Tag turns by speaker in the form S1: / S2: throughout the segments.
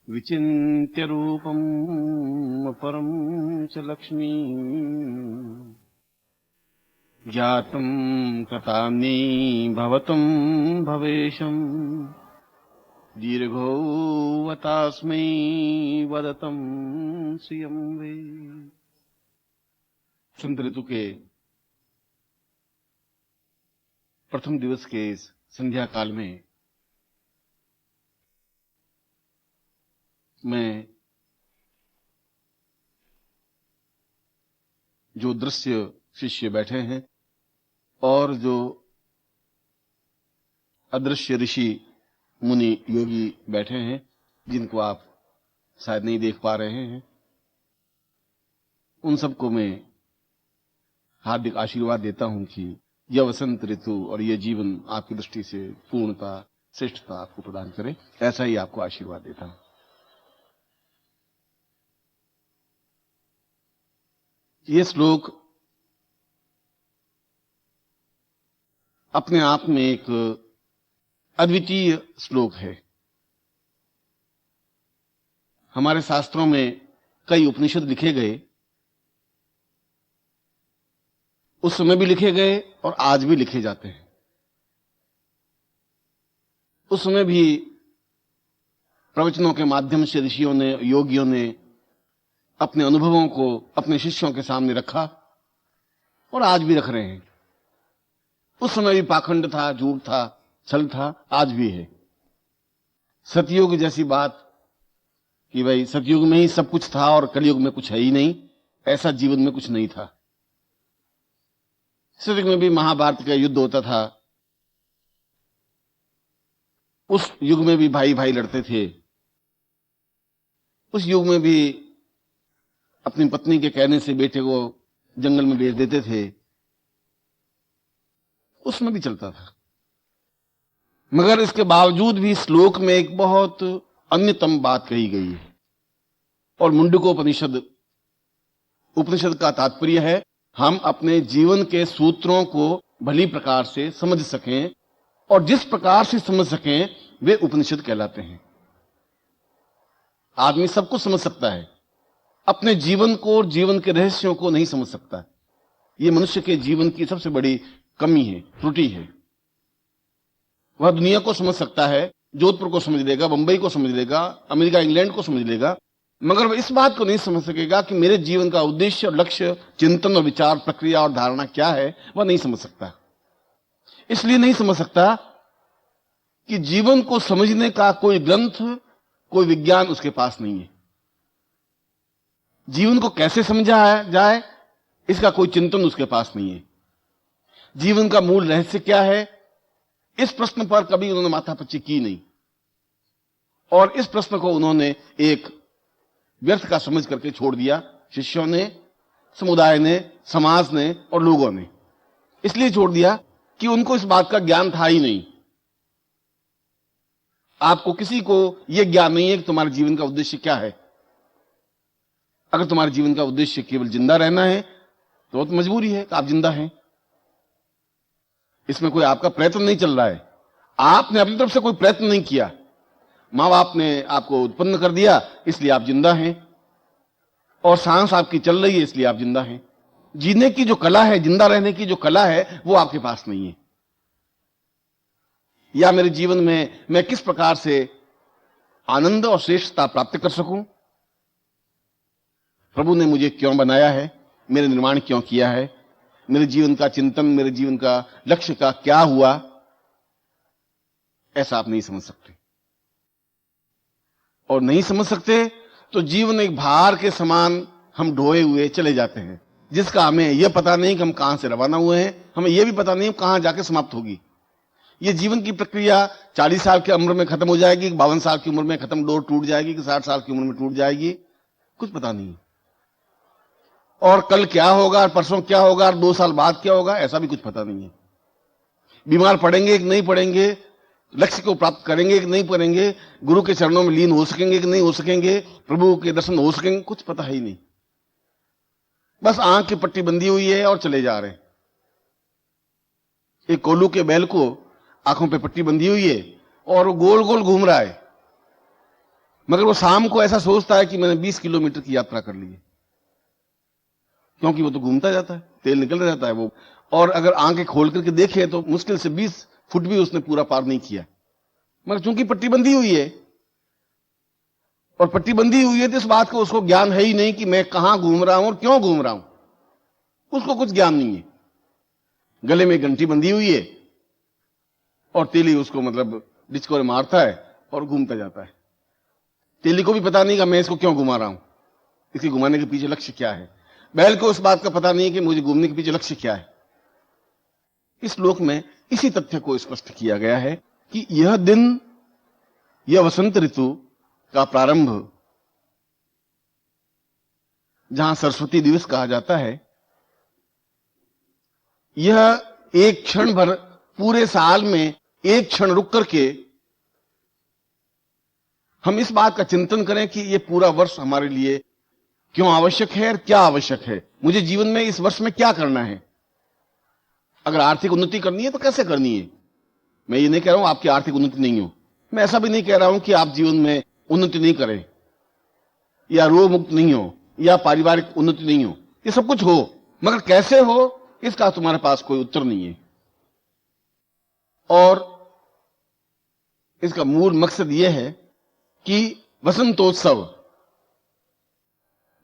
S1: विचिन्त्य रूपम् अपरं च लक्ष्मी ज्ञातं कृतान्यै भवतं भवेशम् दीर्घोऽवतास्मै वदतं श्रियं वे। वसंत ऋतु के प्रथम दिवस के इस संध्या काल में मैं जो दृश्य शिष्य बैठे हैं और जो अदृश्य ऋषि मुनि योगी बैठे हैं, जिनको आप शायद नहीं देख पा रहे हैं, उन सबको मैं हार्दिक आशीर्वाद देता हूं कि यह वसंत ऋतु और यह जीवन आपकी दृष्टि से पूर्णता, श्रेष्ठता आपको प्रदान करे। ऐसा ही आपको आशीर्वाद देता हूं। ये श्लोक अपने आप में एक अद्वितीय श्लोक है। हमारे शास्त्रों में कई उपनिषद लिखे गए, उस समय भी लिखे गए और आज भी लिखे जाते हैं। उस समय भी प्रवचनों के माध्यम से ऋषियों ने, योगियों ने अपने अनुभवों को अपने शिष्यों के सामने रखा और आज भी रख रहे हैं। उस समय भी पाखंड था, झूठ था, छल था, आज भी है। सतयुग जैसी बात कि भाई सतयुग में ही सब कुछ था और कलयुग में कुछ है ही नहीं, ऐसा जीवन में कुछ नहीं था। सतयुग में भी महाभारत का युद्ध होता था, उस युग में भी भाई भाई लड़ते थे, उस युग में भी अपनी पत्नी के कहने से बेटे को जंगल में भेज देते थे, उसमें भी चलता था। मगर इसके बावजूद भी श्लोक में एक बहुत अन्यतम बात कही गई है और मुंडकोपनिषद उपनिषद का तात्पर्य है हम अपने जीवन के सूत्रों को भली प्रकार से समझ सकें और जिस प्रकार से समझ सकें वे उपनिषद कहलाते हैं। आदमी सब कुछ समझ सकता है, अपने जीवन को और जीवन के रहस्यों को नहीं समझ सकता। यह मनुष्य के जीवन की सबसे बड़ी कमी है, त्रुटि है। वह दुनिया को समझ सकता है, जोधपुर को समझ लेगा, बंबई को समझ लेगा, अमेरिका इंग्लैंड को समझ लेगा, मगर वह इस बात को नहीं समझ सकेगा कि मेरे जीवन का उद्देश्य और लक्ष्य, चिंतन और विचार प्रक्रिया और धारणा क्या है, वह नहीं समझ सकता। इसलिए नहीं समझ सकता कि जीवन को समझने का कोई ग्रंथ, कोई विज्ञान उसके पास नहीं है। जीवन को कैसे समझा जाए, इसका कोई चिंतन उसके पास नहीं है। जीवन का मूल रहस्य क्या है, इस प्रश्न पर कभी उन्होंने माथापच्ची की नहीं और इस प्रश्न को उन्होंने एक व्यर्थ का समझ करके छोड़ दिया। शिष्यों ने, समुदाय ने, समाज ने और लोगों ने इसलिए छोड़ दिया कि उनको इस बात का ज्ञान था ही नहीं। आपको किसी को यह ज्ञान नहीं है कि तुम्हारे जीवन का उद्देश्य क्या है। अगर तुम्हारे जीवन का उद्देश्य केवल जिंदा रहना है तो मजबूरी है कि आप जिंदा हैं, इसमें कोई आपका प्रयत्न नहीं चल रहा है, आपने अपनी तरफ से कोई प्रयत्न नहीं किया, मां बाप ने आपको उत्पन्न कर दिया इसलिए आप जिंदा हैं और सांस आपकी चल रही है इसलिए आप जिंदा हैं। जीने की जो कला है, जिंदा रहने की जो कला है, वो आपके पास नहीं है। या मेरे जीवन में मैं किस प्रकार से आनंद और श्रेष्ठता प्राप्त कर सकूं, प्रभु ने मुझे क्यों बनाया है, मेरे निर्माण क्यों किया है, मेरे जीवन का चिंतन, मेरे जीवन का लक्ष्य का क्या हुआ, ऐसा आप नहीं समझ सकते। और नहीं समझ सकते तो जीवन एक भार के समान हम ढोए हुए चले जाते हैं, जिसका हमें यह पता नहीं कि हम कहां से रवाना हुए हैं, हमें यह भी पता नहीं कहां जाके समाप्त होगी। यह जीवन की प्रक्रिया 40 साल की उम्र में खत्म हो जाएगी, 52 साल की उम्र में खत्म, डोर टूट जाएगी, कि 60 साल की उम्र में टूट जाएगी, कुछ पता नहीं। और कल क्या होगा, परसों क्या होगा, 2 साल बाद क्या होगा, ऐसा भी कुछ पता नहीं है। बीमार पड़ेंगे कि नहीं पड़ेंगे, लक्ष्य को प्राप्त करेंगे कि नहीं करेंगे, गुरु के चरणों में लीन हो सकेंगे कि नहीं हो सकेंगे, प्रभु के दर्शन हो सकेंगे, कुछ पता ही नहीं। बस आंख की पट्टी बंधी हुई है और चले जा रहे हैं। एक कोल्हू के बैल को आंखों पे पट्टी बंधी हुई है और वो गोल गोल घूम रहा है, मगर वो शाम को ऐसा सोचता है कि मैंने 20 किलोमीटर की यात्रा कर ली है, क्योंकि वो तो घूमता जाता है, तेल निकल जाता है वो। और अगर आंखें खोल करके देखे तो मुश्किल से 20 फुट भी उसने पूरा पार नहीं किया, मगर चूंकि पट्टी बंधी हुई है, और पट्टी बंधी हुई है तो इस बात का उसको ज्ञान है ही नहीं कि मैं कहां घूम रहा हूं और क्यों घूम रहा हूं, उसको कुछ ज्ञान नहीं है। गले में घंटी बंधी हुई है और तेली उसको मतलब डिस्कोरे मारता है और घूमता जाता है। तेली को भी पता नहीं कि मैं इसको क्यों घुमा रहा हूं, इसके घुमाने के पीछे लक्ष्य क्या है। बैल को इस बात का पता नहीं कि मुझे घूमने के पीछे लक्ष्य क्या है। इस श्लोक में इसी तथ्य को स्पष्ट किया गया है कि यह दिन, यह वसंत ऋतु का प्रारंभ, जहां सरस्वती दिवस कहा जाता है, यह एक क्षण भर पूरे साल में एक क्षण रुक करके हम इस बात का चिंतन करें कि यह पूरा वर्ष हमारे लिए क्यों आवश्यक है और क्या आवश्यक है, मुझे जीवन में इस वर्ष में क्या करना है। अगर आर्थिक उन्नति करनी है तो कैसे करनी है। मैं ये नहीं कह रहा हूं आपकी आर्थिक उन्नति नहीं हो, मैं ऐसा भी नहीं कह रहा हूं कि आप जीवन में उन्नति नहीं करें या रोग मुक्त नहीं हो या पारिवारिक उन्नति नहीं हो, ये सब कुछ हो, मगर कैसे हो इसका तुम्हारे पास कोई उत्तर नहीं है। और इसका मूल मकसद यह है कि वसंतोत्सव,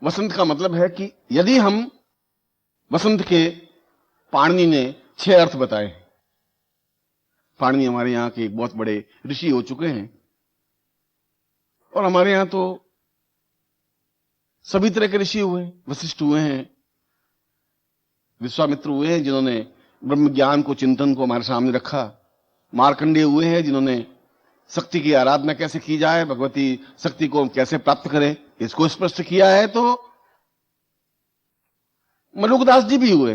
S1: वसंत का मतलब है कि यदि हम वसंत के, पाणिनि ने 6 अर्थ बताए। पाणिनि हमारे यहां के एक बहुत बड़े ऋषि हो चुके हैं और हमारे यहां तो सभी तरह के ऋषि हुए, वशिष्ठ हुए हैं, विश्वामित्र हुए हैं जिन्होंने ब्रह्म ज्ञान को, चिंतन को हमारे सामने रखा, मार्कंडेय हुए हैं जिन्होंने शक्ति की आराधना कैसे की जाए, भगवती शक्ति को कैसे प्राप्त करें इसको स्पष्ट किया है। तो मलुकदास जी भी हुए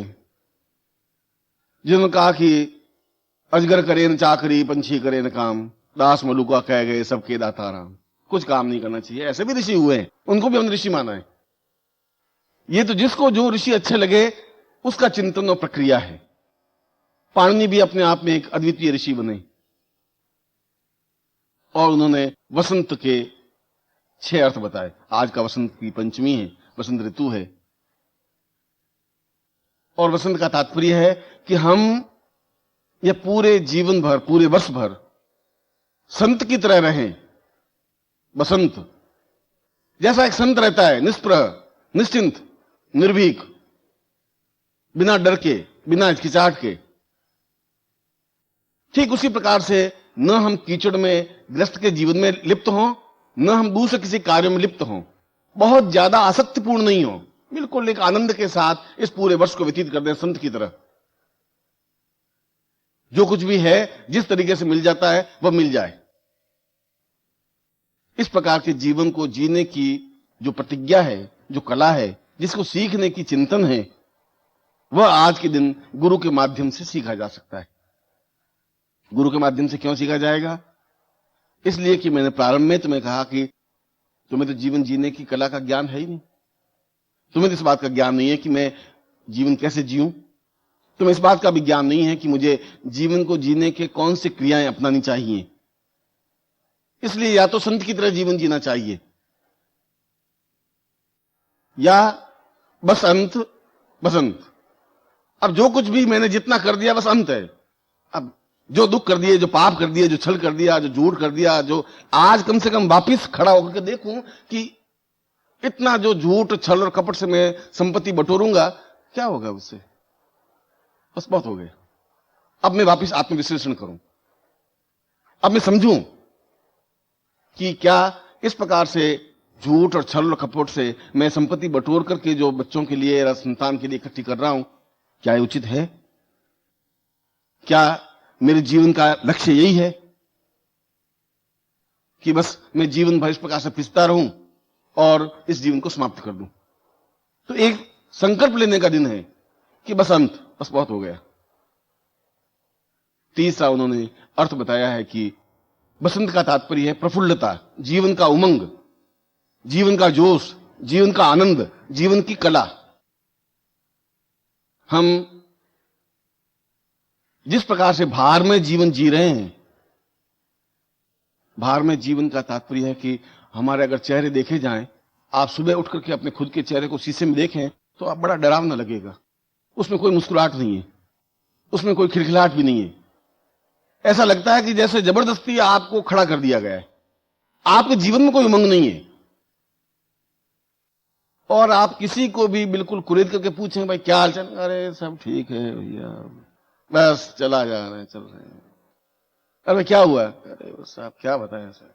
S1: जिन्होंने कहा कि अजगर करे न चाकरी, पंछी करे न काम, दास मलुका कह गए सबके दाता राम। कुछ काम नहीं करना चाहिए, ऐसे भी ऋषि हुए हैं, उनको भी हमने ऋषि माना है। ये तो जिसको जो ऋषि अच्छे लगे उसका चिंतन और प्रक्रिया है। पाणिनि भी अपने आप में एक अद्वितीय ऋषि बने और उन्होंने वसंत के 6 अर्थ बताए। आज का वसंत की पंचमी है, वसंत ऋतु है, और वसंत का तात्पर्य है कि हम ये पूरे जीवन भर, पूरे वर्ष भर संत की तरह रहें। बसंत जैसा एक संत रहता है, निष्प्रह, निश्चिंत, निर्भीक, बिना डर के, बिना हिचकिचाहट के, ठीक उसी प्रकार से न हम कीचड़ में ग्रस्त के जीवन में लिप्त हों, न हम दूसरे किसी कार्य में लिप्त हों, बहुत ज्यादा आसक्तिपूर्ण नहीं हो, बिल्कुल एक आनंद के साथ इस पूरे वर्ष को व्यतीत कर दें संत की तरह। जो कुछ भी है जिस तरीके से मिल जाता है वह मिल जाए। इस प्रकार के जीवन को जीने की जो प्रतिज्ञा है, जो कला है, जिसको सीखने की चिंतन है, वह आज के दिन गुरु के माध्यम से सीखा जा सकता है। गुरु के माध्यम से क्यों सीखा जाएगा? इसलिए कि मैंने प्रारंभ में तुम्हें कहा कि तुम्हें तो जीवन जीने की कला का ज्ञान है ही नहीं। तुम्हें तो इस बात का ज्ञान नहीं है कि मैं जीवन कैसे जीऊं। तुम्हें इस बात का भी ज्ञान नहीं है कि मुझे जीवन को जीने के कौन सी क्रियाएं अपनानी चाहिए। इसलिए या तो संत की तरह जीवन जीना चाहिए या बस अंत बसंत। अब जो कुछ भी मैंने जितना कर दिया बस अंत है। अब जो दुख कर दिए, जो पाप कर दिए, जो छल कर दिया, जो झूठ कर दिया, जो आज कम से कम वापिस खड़ा होकर के देखूं कि इतना जो झूठ, छल और कपट से मैं संपत्ति बटोरूंगा, क्या होगा उससे? बस बहुत हो गया। अब मैं वापिस आत्मविश्लेषण करूं, अब मैं समझूं कि क्या इस प्रकार से झूठ और छल और कपट से मैं संपत्ति बटोर करके जो बच्चों के लिए या संतान के लिए इकट्ठी कर रहा हूं, क्या ये उचित है? क्या मेरे जीवन का लक्ष्य यही है कि बस मैं जीवन भर इस प्रकार से पिसता रहूं और इस जीवन को समाप्त कर दूं? तो एक संकल्प लेने का दिन है कि बस अंत, बस बहुत हो गया। तीसरा उन्होंने अर्थ बताया है कि बसंत का तात्पर्य है प्रफुल्लता, जीवन का उमंग, जीवन का जोश, जीवन का आनंद, जीवन की कला। हम जिस प्रकार से भार में जीवन जी रहे हैं, भार में जीवन का तात्पर्य है कि हमारे अगर चेहरे देखे जाएं, आप सुबह उठ करके अपने खुद के चेहरे को शीशे में देखें तो आप बड़ा डरावना लगेगा। उसमें कोई मुस्कुराहट नहीं है, उसमें कोई खिलखिलाहट भी नहीं है। ऐसा लगता है कि जैसे जबरदस्ती आपको खड़ा कर दिया गया है। आपके जीवन में कोई उमंग नहीं है। और आप किसी को भी बिल्कुल कुरेद करके पूछें भाई क्या हाल चाल, अरे सब ठीक है भैया, बस चला जा रहे हैं, चल रहे हैं। अरे क्या हुआ, अरे बस आप क्या बताएं सर,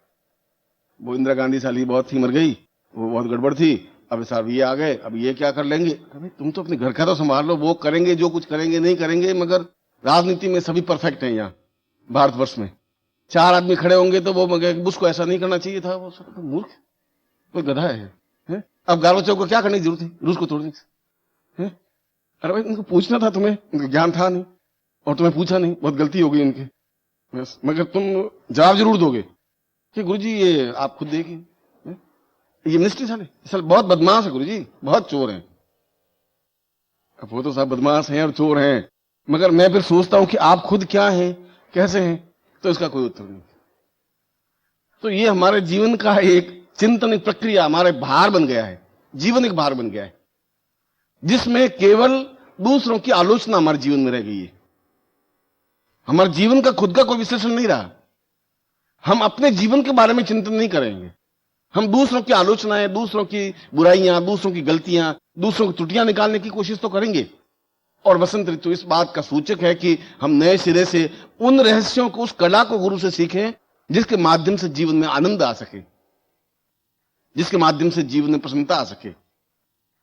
S1: वो इंदिरा गांधी साली बहुत थी, मर गई, वो बहुत गड़बड़ थी, अब साहब ये आ गए, अब ये क्या कर लेंगे। अरे तुम तो अपने घर का तो संभाल लो, वो करेंगे जो कुछ करेंगे, नहीं करेंगे, मगर राजनीति में सभी परफेक्ट हैं यहाँ भारतवर्ष में। 4 आदमी खड़े होंगे तो वो मगर बुश को ऐसा नहीं करना चाहिए था, वो सब तो मूर्ख, कोई गधा है? अब गार्बेचोव को क्या करने की जरूरत है रूस को तोड़ने की? अरे भाई उनको पूछना था, तुम्हें उनको ज्ञान था नहीं और तुम्हें पूछा नहीं, बहुत गलती हो गई उनकी। बस मगर तुम जवाब जरूर दोगे कि गुरुजी ये आप खुद देखिए, ये मिनिस्ट्री साले बहुत बदमाश है गुरुजी, बहुत चोर हैं। अब वो तो सब बदमाश हैं और चोर हैं, मगर मैं फिर सोचता हूं कि आप खुद क्या हैं, कैसे हैं, तो इसका कोई उत्तर नहीं। तो ये हमारे जीवन का एक चिंतन प्रक्रिया हमारे भार बन गया है, जीवन एक भार बन गया है, जिसमें केवल दूसरों की आलोचना हमारे जीवन में रह गई है। हमारे जीवन का खुद का कोई विश्लेषण नहीं रहा। हम अपने जीवन के बारे में चिंतन नहीं करेंगे। हम दूसरों की आलोचनाएं, दूसरों की बुराइयां, दूसरों की गलतियां, दूसरों की त्रुटियां निकालने की कोशिश तो करेंगे। और वसंत ऋतु इस बात का सूचक है कि हम नए सिरे से उन रहस्यों को, उस कला को गुरु से सीखें जिसके माध्यम से जीवन में आनंद आ सके, जिसके माध्यम से जीवन में प्रसन्नता आ सके,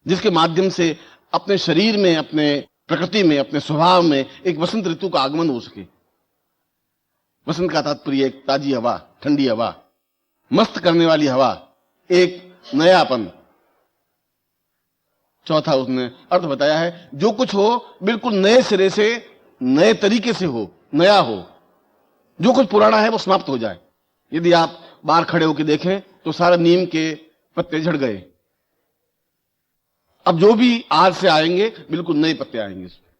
S1: जिसके माध्यम से अपने शरीर में, अपने प्रकृति में, अपने स्वभाव में एक वसंत ऋतु का आगमन हो सके। वसंत का तात्पर्य एक ताजी हवा, ठंडी हवा, मस्त करने वाली हवा, एक नयापन। चौथा उसने अर्थ बताया है, जो कुछ हो बिल्कुल नए सिरे से, नए तरीके से हो, नया हो। जो कुछ पुराना है वो समाप्त हो जाए। यदि आप बाहर खड़े होकर देखें तो सारे नीम के पत्ते झड़ गए। अब जो भी आज से आएंगे बिल्कुल नए पत्ते आएंगे इसमें।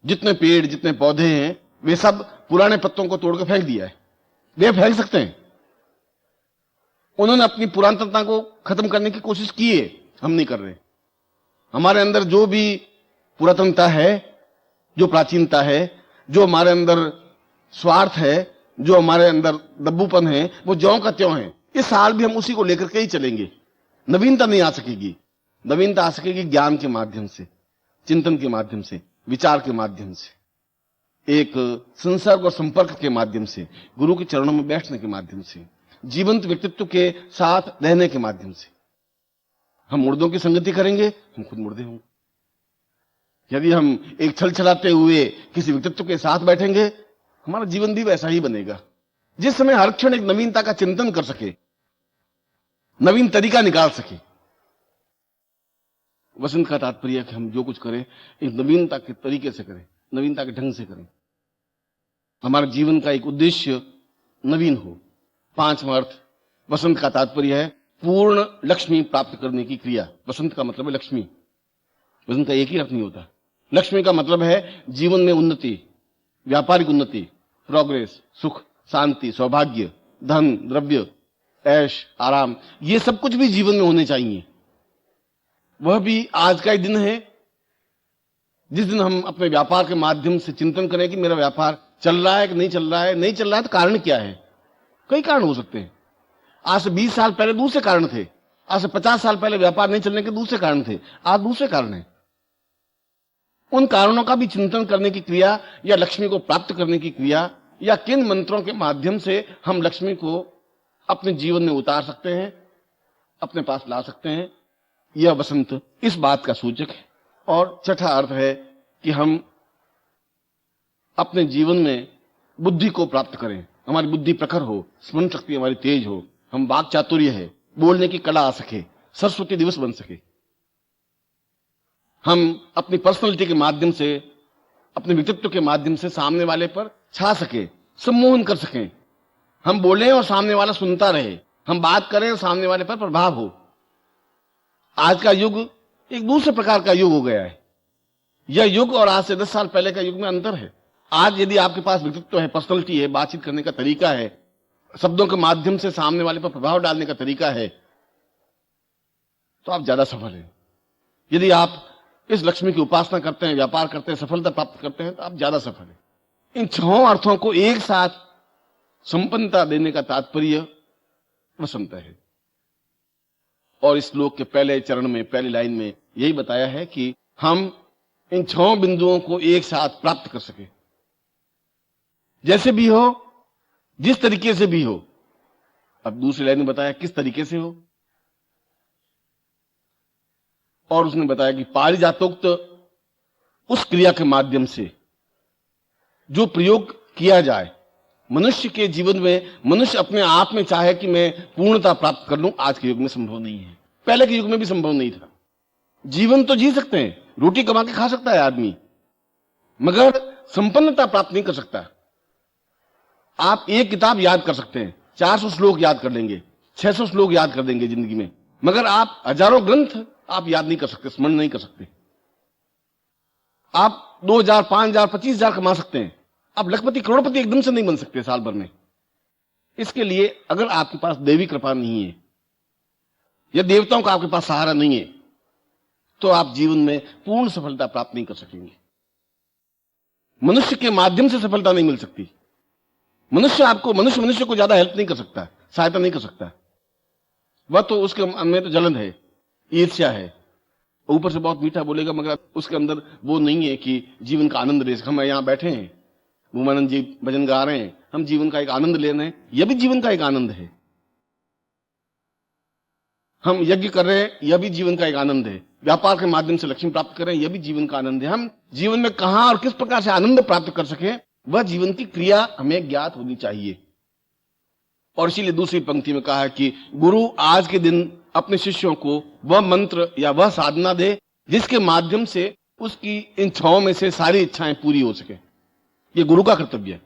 S1: जितने पेड़, जितने पौधे हैं, वे सब पुराने पत्तों को तोड़कर फेंक दिया है। वे फेंक सकते हैं। उन्होंने अपनी पुरातनता को खत्म करने की कोशिश की है, हम नहीं कर रहे। हमारे अंदर जो भी पुरातनता है, जो प्राचीनता है, जो हमारे अंदर स्वार्थ है, जो हमारे अंदर दब्बूपन है, वो ज्यों का त्यों है। इस साल भी हम उसी को लेकर के ही चलेंगे। नवीनता नहीं आ सकेगी। नवीनता आ सकेगी ज्ञान के माध्यम से, चिंतन के माध्यम से, विचार के माध्यम से, एक संसर्ग और संपर्क के माध्यम से, गुरु के चरणों में बैठने के माध्यम से, जीवंत व्यक्तित्व के साथ रहने के माध्यम से। हम मुर्दों की संगति करेंगे, हम खुद मुर्दे होंगे। यदि हम एक छल छलाते हुए किसी व्यक्तित्व के साथ बैठेंगे, हमारा जीवन भी वैसा ही बनेगा, जिस समय हर क्षण एक नवीनता का चिंतन कर सके, नवीन तरीका निकाल सके। वसंत का तात्पर्य है कि हम जो कुछ करें एक नवीनता के तरीके से करें, नवीनता के ढंग से करें। हमारे जीवन का एक उद्देश्य नवीन हो। 5वां अर्थ वसंत का तात्पर्य है पूर्ण लक्ष्मी प्राप्त करने की क्रिया। वसंत का मतलब है लक्ष्मी। वसंत का एक ही अर्थ नहीं होता। लक्ष्मी का मतलब है जीवन में उन्नति, व्यापारिक उन्नति, प्रोग्रेस, सुख, शांति, सौभाग्य, धन, द्रव्य, ऐश, आराम, ये सब कुछ भी जीवन में होने चाहिए। वह भी आज का ही दिन है जिस दिन हम अपने व्यापार के माध्यम से चिंतन करें कि मेरा व्यापार चल रहा है कि नहीं चल रहा है। नहीं चल रहा है तो कारण क्या है? कई कारण हो सकते हैं। आज से 20 साल पहले दूसरे कारण थे। आज से 50 साल पहले व्यापार नहीं चलने के दूसरे कारण थे। आज दूसरे कारण हैं। उन कारणों का भी चिंतन करने की क्रिया, या लक्ष्मी को प्राप्त करने की क्रिया, या किन मंत्रों के माध्यम से हम लक्ष्मी को अपने जीवन में उतार सकते हैं, अपने पास ला सकते हैं, यह वसंत इस बात का सूचक है। और छठा अर्थ है कि हम अपने जीवन में बुद्धि को प्राप्त करें, हमारी बुद्धि प्रखर हो, स्मरण शक्ति हमारी तेज हो, हम वाक चातुर्य है, बोलने की कला आ सके, सरस्वती दिवस बन सके। हम अपनी पर्सनैलिटी के माध्यम से, अपने व्यक्तित्व के माध्यम से सामने वाले पर छा सके, सम्मोहन कर सकें। हम बोलें और सामने वाला सुनता रहे, हम बात करें और सामने वाले पर प्रभाव हो। आज का युग एक दूसरे प्रकार का युग हो गया है। यह युग और आज से 10 साल पहले का युग में अंतर है। आज यदि आपके पास व्यक्तित्व है, पर्सनैलिटी है, बातचीत करने का तरीका है, शब्दों के माध्यम से सामने वाले पर प्रभाव डालने का तरीका है, तो आप ज्यादा सफल हैं। यदि आप इस लक्ष्मी की उपासना करते हैं, व्यापार करते हैं, सफलता प्राप्त करते हैं, तो आप ज्यादा सफल हैं। इन छहों अर्थों को एक साथ संपन्नता देने का तात्पर्य वसंत है। और इस श्लोक के पहले चरण में, पहली लाइन में यही बताया है कि हम इन छहों बिंदुओं को एक साथ प्राप्त कर सके, जैसे भी हो, जिस तरीके से भी हो। अब दूसरी लाइन में बताया किस तरीके से हो, और उसने बताया कि पारिजातोक्त उस क्रिया के माध्यम से जो प्रयोग किया जाए मनुष्य के जीवन में। मनुष्य अपने आप में चाहे कि मैं पूर्णता प्राप्त कर लूं, आज के युग में संभव नहीं है, पहले के युग में भी संभव नहीं था। जीवन तो जी सकते हैं, रोटी कमा के खा सकता है आदमी, मगर संपन्नता प्राप्त नहीं कर सकता। आप एक किताब याद कर सकते हैं, 400 श्लोक याद कर लेंगे, 600 श्लोक याद कर देंगे जिंदगी में, मगर आप हजारों ग्रंथ आप याद नहीं कर सकते, स्मरण नहीं कर सकते। आप 2000, 5000, 25,000 कमा सकते हैं, आप लखपति करोड़पति एकदम से नहीं बन सकते साल भर में। इसके लिए अगर आपके पास देवी कृपा नहीं है या देवताओं का आपके पास सहारा नहीं है, तो आप जीवन में पूर्ण सफलता प्राप्त नहीं कर सकेंगे। मनुष्य के माध्यम से सफलता नहीं मिल सकती। मनुष्य को ज्यादा हेल्प नहीं कर सकता, सहायता नहीं कर सकता। वह तो उसके में तो जलन है, ईर्ष्या है, ऊपर से बहुत मीठा बोलेगा, मगर उसके अंदर वो नहीं है कि जीवन का आनंद ले सके। हम यहां बैठे हैं, भूमानंद जी भजन गा रहे हैं, हम जीवन का एक आनंद ले रहे हैं, यह भी जीवन का एक आनंद है। हम यज्ञ कर रहे हैं, यह भी जीवन का एक आनंद है। व्यापार के माध्यम से लक्ष्मी प्राप्त कर रहे हैं, यह भी जीवन का आनंद है। हम जीवन में कहां और किस प्रकार से आनंद प्राप्त कर सके, वह जीवन की क्रिया हमें ज्ञात होनी चाहिए। और इसीलिए दूसरी पंक्ति में कहा है कि गुरु आज के दिन अपने शिष्यों को वह मंत्र या वह साधना दे जिसके माध्यम से उसकी इन छहों में से सारी इच्छाएं पूरी हो सके। यह गुरु का कर्तव्य है।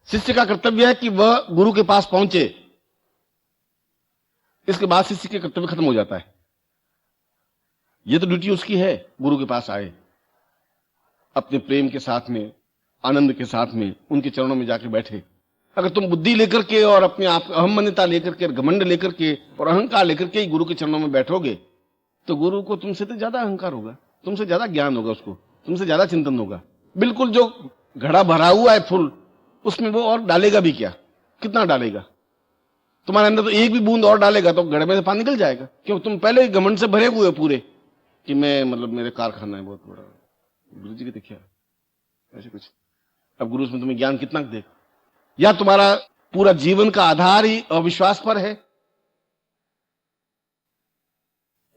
S1: शिष्य का कर्तव्य है कि वह गुरु के पास पहुंचे, इसके बाद शिष्य के कर्तव्य खत्म हो जाता है। यह तो ड्यूटी उसकी है, गुरु के पास आए, अपने प्रेम के साथ में, आनंद के साथ में उनके चरणों में जाकर बैठे। अगर तुम बुद्धि लेकर के और अपने आप अहमन्यता लेकर के, घमंड लेकर के और अहंकार लेकर के ही गुरु के चरणों में बैठोगे, तो गुरु को तुमसे तो ज्यादा अहंकार होगा, तुमसे ज्यादा ज्ञान होगा, उसको तुमसे ज्यादा चिंतन होगा। बिल्कुल जो घड़ा भरा हुआ है फुल, उसमें वो और डालेगा भी क्या, कितना डालेगा? तुम्हारे अंदर तो एक भी बूंद और डालेगा तो घड़े में से पानी निकल जाएगा। क्यों? तुम पहले ही घमंड से भरे हुए हो पूरे कि मैं मेरे कारखाना है बहुत बड़ा, गुरु जी की देखिए ऐसे कुछ। अब गुरु में तुम्हें ज्ञान कितना दे? या तुम्हारा पूरा जीवन का आधार ही अविश्वास पर है?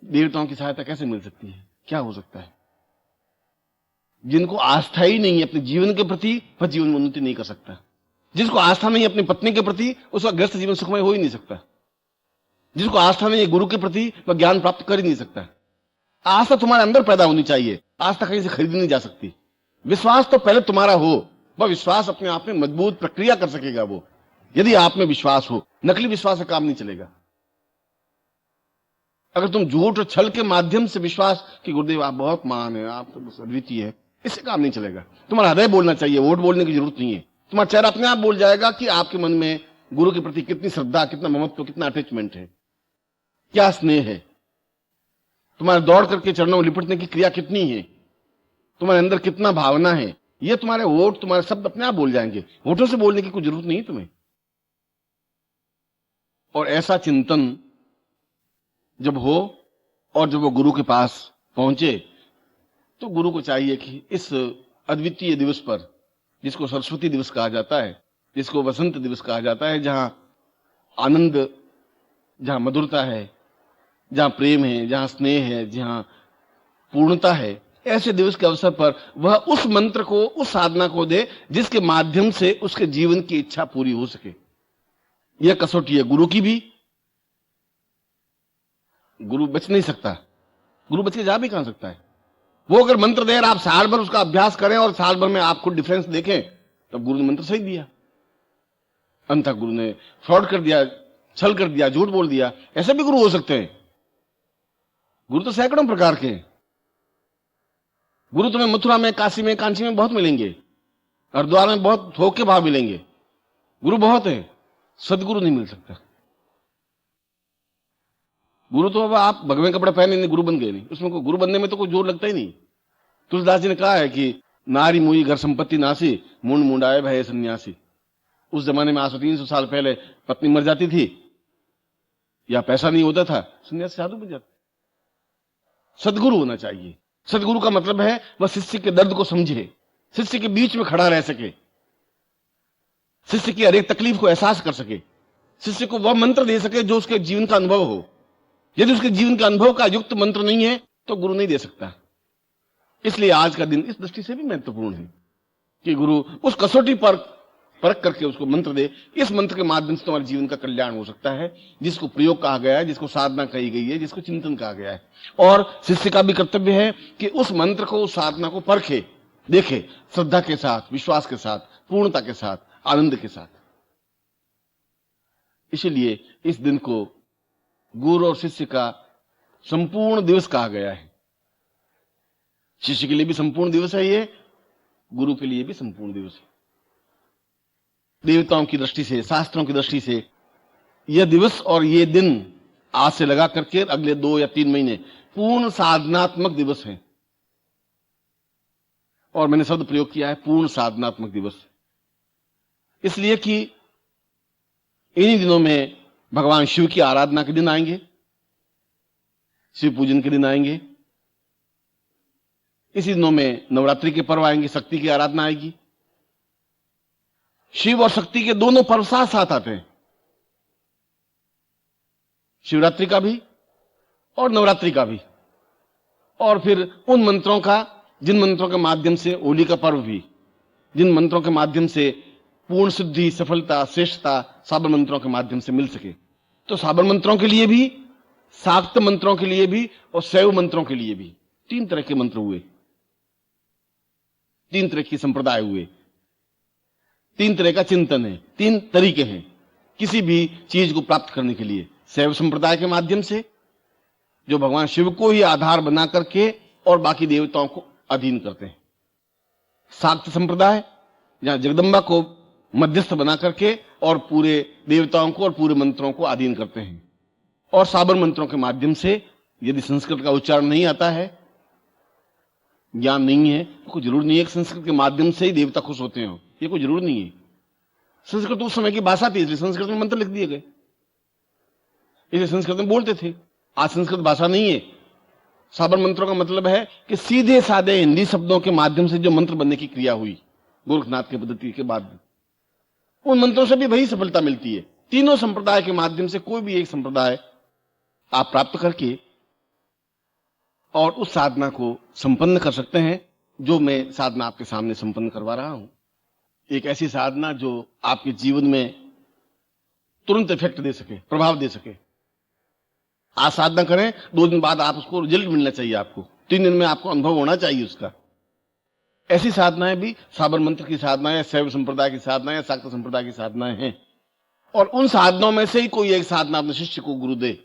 S1: देवताओं की सहायता कैसे मिल सकती है? क्या हो सकता है? जिनको आस्था ही नहीं है अपने जीवन के प्रति, वह जीवन में उन्नति नहीं कर सकता। जिसको आस्था नहीं है अपनी पत्नी के प्रति, उसका गृहस्थ जीवन सुखमय हो ही नहीं सकता। जिसको आस्था नहीं है गुरु के प्रति, वह ज्ञान प्राप्त कर ही नहीं सकता। आस्था तुम्हारे अंदर पैदा होनी चाहिए, आस्था कहीं से खरीदी नहीं जा सकती। विश्वास तो पहले तुम्हारा हो, वह विश्वास अपने आप में मजबूत प्रक्रिया कर सकेगा वो, यदि आप में विश्वास हो। नकली विश्वास से काम नहीं चलेगा। अगर तुम झूठ और छल के माध्यम से विश्वास कि गुरुदेव आप बहुत महान है, आप तो अद्वितीय है, इससे काम नहीं चलेगा। तुम्हारा हृदय बोलना चाहिए, वोट बोलने की जरूरत नहीं है। तुम्हारा चेहरा अपने आप बोल जाएगा कि आपके मन में गुरु के प्रति कितनी श्रद्धा, कितना ममत्व, कितना अटैचमेंट है, क्या स्नेह है। तुम्हारे दौड़ करके चरणों में लिपटने की क्रिया कितनी है, तुम्हारे अंदर कितना भावना है, ये तुम्हारे वोट, तुम्हारे शब्द अपने आप बोल जाएंगे। वोटों से बोलने की कोई जरूरत नहीं है तुम्हें। और ऐसा चिंतन जब हो और जब वो गुरु के पास पहुंचे, तो गुरु को चाहिए कि इस अद्वितीय दिवस पर, जिसको सरस्वती दिवस कहा जाता है, जिसको वसंत दिवस कहा जाता है, जहां आनंद, जहां मधुरता है, जहां प्रेम है, जहां स्नेह है, जहां पूर्णता है, ऐसे दिवस के अवसर पर वह उस मंत्र को, उस साधना को दे जिसके माध्यम से उसके जीवन की इच्छा पूरी हो सके। यह कसौटी है गुरु की भी। गुरु बच नहीं सकता, गुरु बच के जा भी कहां सकता है। वो अगर मंत्र दे, आप साल भर उसका अभ्यास करें और साल भर में आप खुद डिफरेंस देखें, तब गुरु ने मंत्र सही दिया। अंत गुरु ने फ्रॉड कर दिया, छल कर दिया, झूठ बोल दिया, ऐसे भी गुरु हो सकते हैं। गुरु तो सैकड़ों प्रकार के हैं। गुरु तुम्हें मथुरा में, काशी में, कांची में बहुत मिलेंगे, हरिद्वार में बहुत थोक के भाव मिलेंगे, गुरु बहुत है, सदगुरु नहीं मिल सकता। गुरु तो अब आप भगवे कपड़े पहने नहीं गुरु बन गए नहीं, उसमें कोई गुरु बनने में तो कोई जोर लगता ही नहीं। तुलसीदास जी ने कहा है कि नारी मुई घर संपत्ति नासी, मुंड मुंडाए भय सन्यासी। उस जमाने में आज से 300 साल पहले पत्नी मर जाती थी या पैसा नहीं होता था, सन्यासी साधु बन जाते। सदगुरु होना चाहिए। सदगुरु का मतलब है वह शिष्य के दर्द को समझे, शिष्य के बीच में खड़ा रह सके, शिष्य की हर एक तकलीफ को एहसास कर सके, शिष्य को वह मंत्र दे सके जो उसके जीवन का अनुभव हो। यदि उसके जीवन के अनुभव का युक्त मंत्र नहीं है तो गुरु नहीं दे सकता। इसलिए आज का दिन इस दृष्टि से भी महत्वपूर्ण है कि गुरु उस कसौटी पर परख करके उसको मंत्र दे। इस मंत्र के माध्यम से तुम्हारे जीवन का कल्याण हो सकता है, जिसको प्रयोग कहा गया है, जिसको साधना कही गई है, जिसको चिंतन कहा गया है। और शिष्य का भी कर्तव्य है कि उस मंत्र को, उस साधना को परखे, देखे, श्रद्धा के साथ, विश्वास के साथ, पूर्णता के साथ, आनंद के साथ। इसलिए इस दिन को गुरु और शिष्य का संपूर्ण दिवस कहा गया है। शिष्य के लिए भी संपूर्ण दिवस है ये, गुरु के लिए भी संपूर्ण दिवस है। देवताओं की दृष्टि से, शास्त्रों की दृष्टि से यह दिवस और ये दिन आज से लगा करके अगले 2 या 3 महीने पूर्ण साधनात्मक दिवस है। और मैंने शब्द प्रयोग किया है पूर्ण साधनात्मक दिवस, इसलिए कि इन्हीं दिनों में भगवान शिव की आराधना के दिन आएंगे, शिव पूजन के दिन आएंगे। इसी दिनों में नवरात्रि के पर्व आएंगे, शक्ति की आराधना आएगी। शिव और शक्ति के दोनों पर्व साथ साथ आते हैं, शिवरात्रि का भी और नवरात्रि का भी। और फिर उन मंत्रों का, जिन मंत्रों के माध्यम से होली का पर्व भी, जिन मंत्रों के माध्यम से पूर्ण सिद्धि, सफलता, श्रेष्ठता साबर मंत्रों के माध्यम से मिल सके। तो साबर मंत्रों के लिए भी, शाक्त मंत्रों के लिए भी और शैव मंत्रों के लिए भी 3 तरह के मंत्र हुए, 3 तरह के संप्रदाय हुए, 3 तरह का चिंतन है, 3 तरीके हैं किसी भी चीज को प्राप्त करने के लिए। शैव संप्रदाय के माध्यम से, जो भगवान शिव को ही आधार बना करके और बाकी देवताओं को अधीन करते हैं। शाक्त संप्रदाय, जहां जगदम्बा को मध्यस्थ बना करके और पूरे देवताओं को और पूरे मंत्रों को अधीन करते हैं। और साबर मंत्रों के माध्यम से, यदि संस्कृत का उच्चारण नहीं आता है, ज्ञान नहीं है, तो कोई जरूर नहीं है कि संस्कृत के माध्यम से ही देवता खुश होते हो, ये कोई जरूर नहीं है। संस्कृत उस समय की भाषा थी, इसलिए संस्कृत में मंत्र लिख दिए गए, इसलिए संस्कृत में बोलते थे। आज संस्कृत भाषा नहीं है। साबर मंत्रों का मतलब है कि सीधे साधे हिंदी शब्दों के माध्यम से जो मंत्र बनने की क्रिया हुई गोरखनाथ के पद्धति के बाद, उन मंत्रों से भी वही सफलता मिलती है। तीनों संप्रदाय के माध्यम से कोई भी एक संप्रदाय आप प्राप्त करके और उस साधना को संपन्न कर सकते हैं, जो मैं साधना आपके सामने संपन्न करवा रहा हूं। एक ऐसी साधना जो आपके जीवन में तुरंत इफेक्ट दे सके, प्रभाव दे सके। आज साधना करें, 2 दिन बाद आप उसको रिजल्ट मिलना चाहिए, आपको 3 दिन में आपको अनुभव होना चाहिए उसका। ऐसी साधनाएं भी साबर मंत्र की साधना है, शैव संप्रदाय की साधना है, शाक्त संप्रदाय की साधनाएं हैं। और उन साधनाओं में से ही कोई एक साधना अपने शिष्य को गुरु दे,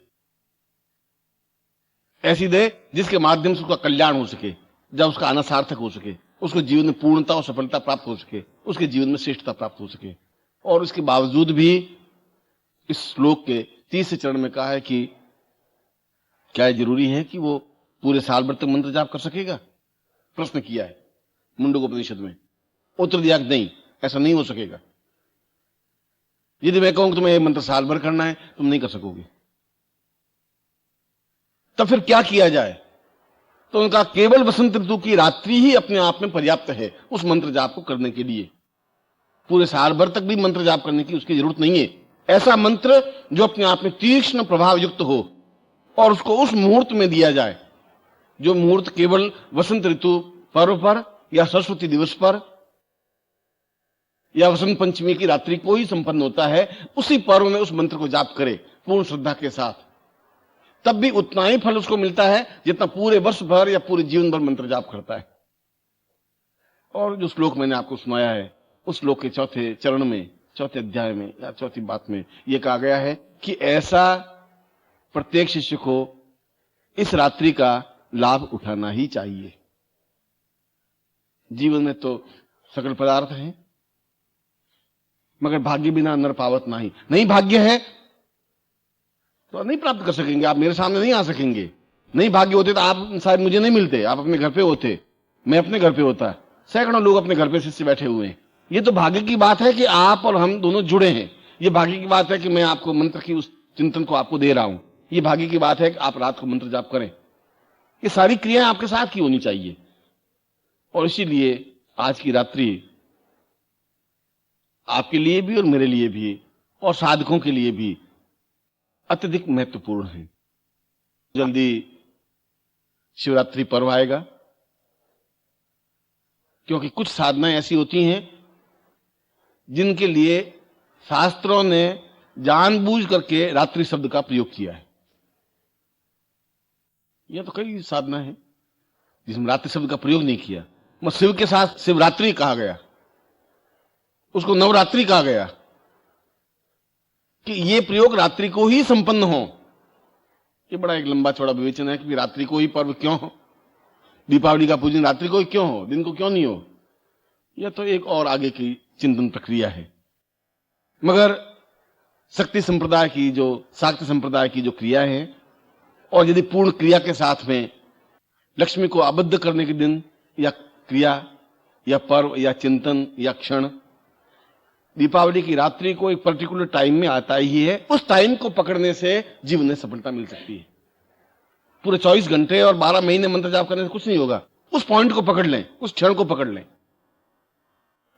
S1: ऐसी दे जिसके माध्यम से उसका कल्याण हो सके, जब उसका आना सार्थक हो सके, उसको जीवन में पूर्णता और सफलता प्राप्त हो सके, उसके जीवन में श्रेष्ठता प्राप्त हो सके। और उसके बावजूद भी इस श्लोक के 30 चरण में कहा है कि क्या जरूरी है कि वो पूरे साल भर तक मंत्र जाप कर सकेगा? प्रश्न किया है मुंडकोपनिषद में। उत्तर दिया कि नहीं, ऐसा नहीं हो सकेगा। यदि मैं कहूं कि तुम्हें यह मंत्र साल भर करना है, तुम नहीं कर सकोगे। तब फिर क्या किया जाए? तो उनका केवल वसंत ऋतु की रात्रि ही अपने आप में पर्याप्त है उस मंत्र जाप को करने के लिए। पूरे साल भर तक भी मंत्र जाप करने की उसकी जरूरत नहीं है। ऐसा मंत्र जो अपने आप में तीक्ष्ण प्रभाव युक्त हो और उसको उस मुहूर्त में दिया जाए, जो मुहूर्त केवल वसंत ऋतु पर्व पर या सरस्वती दिवस पर या वसंत पंचमी की रात्रि को ही संपन्न होता है, उसी पर्व में उस मंत्र को जाप करे पूर्ण श्रद्धा के साथ, तब भी उतना ही फल उसको मिलता है जितना पूरे वर्ष भर या पूरे जीवन भर मंत्र जाप करता है। और जो श्लोक मैंने आपको सुनाया है, उस श्लोक के 4थे चरण में, 4थे अध्याय में या 4थी बात में यह कहा गया है कि ऐसा प्रत्येक शिष्य को इस रात्रि का लाभ उठाना ही चाहिए। जीवन में तो सकल पदार्थ हैं, मगर भाग्य बिना नर पावत नहीं। नहीं भाग्य है तो नहीं प्राप्त कर सकेंगे, आप मेरे सामने नहीं आ सकेंगे। नहीं भाग्य होते तो आप शायद मुझे नहीं मिलते, आप अपने घर पे होते, मैं अपने घर पे होता। सैकड़ों लोग अपने घर पे शिष्य बैठे हुए हैं। ये तो भाग्य की बात है कि आप और हम दोनों जुड़े हैं। ये भाग्य की बात है कि मैं आपको मंत्र की उस चिंतन को आपको दे रहा हूं। ये भाग्य की बात है कि आप रात को मंत्र जाप करें। ये सारी क्रियाएं आपके साथ की होनी चाहिए। और इसीलिए आज की रात्रि आपके लिए भी और मेरे लिए भी और साधकों के लिए भी अत्यधिक महत्वपूर्ण है। जल्दी शिवरात्रि पर्व आएगा, क्योंकि कुछ साधनाएं ऐसी होती हैं जिनके लिए शास्त्रों ने जानबूझ करके रात्रि शब्द का प्रयोग किया है। यह तो कई साधना है जिसमें रात्रि शब्द का प्रयोग नहीं किया। मगर शिव के साथ शिवरात्रि कहा गया, उसको नवरात्रि कहा गया कि ये प्रयोग रात्रि को ही संपन्न हो। ये बड़ा एक लंबा चौड़ा विवेचन है कि रात्रि को ही पर्व क्यों हो, दीपावली का पूजन रात्रि को ही क्यों हो, दिन को क्यों नहीं हो। यह तो एक और आगे की चिंतन प्रक्रिया है। मगर शक्ति संप्रदाय की जो शाक्त संप्रदाय की जो क्रिया है, और यदि पूर्ण क्रिया के साथ में लक्ष्मी को आबद्ध करने के दिन या क्रिया या पर्व या चिंतन या क्षण दीपावली की रात्रि को एक पर्टिकुलर टाइम में आता ही है, उस टाइम को पकड़ने से जीवन में सफलता मिल सकती है। पूरे 24 घंटे और 12 महीने मंत्र जाप करने से कुछ नहीं होगा। उस पॉइंट को पकड़ लें, उस क्षण को पकड़ लें।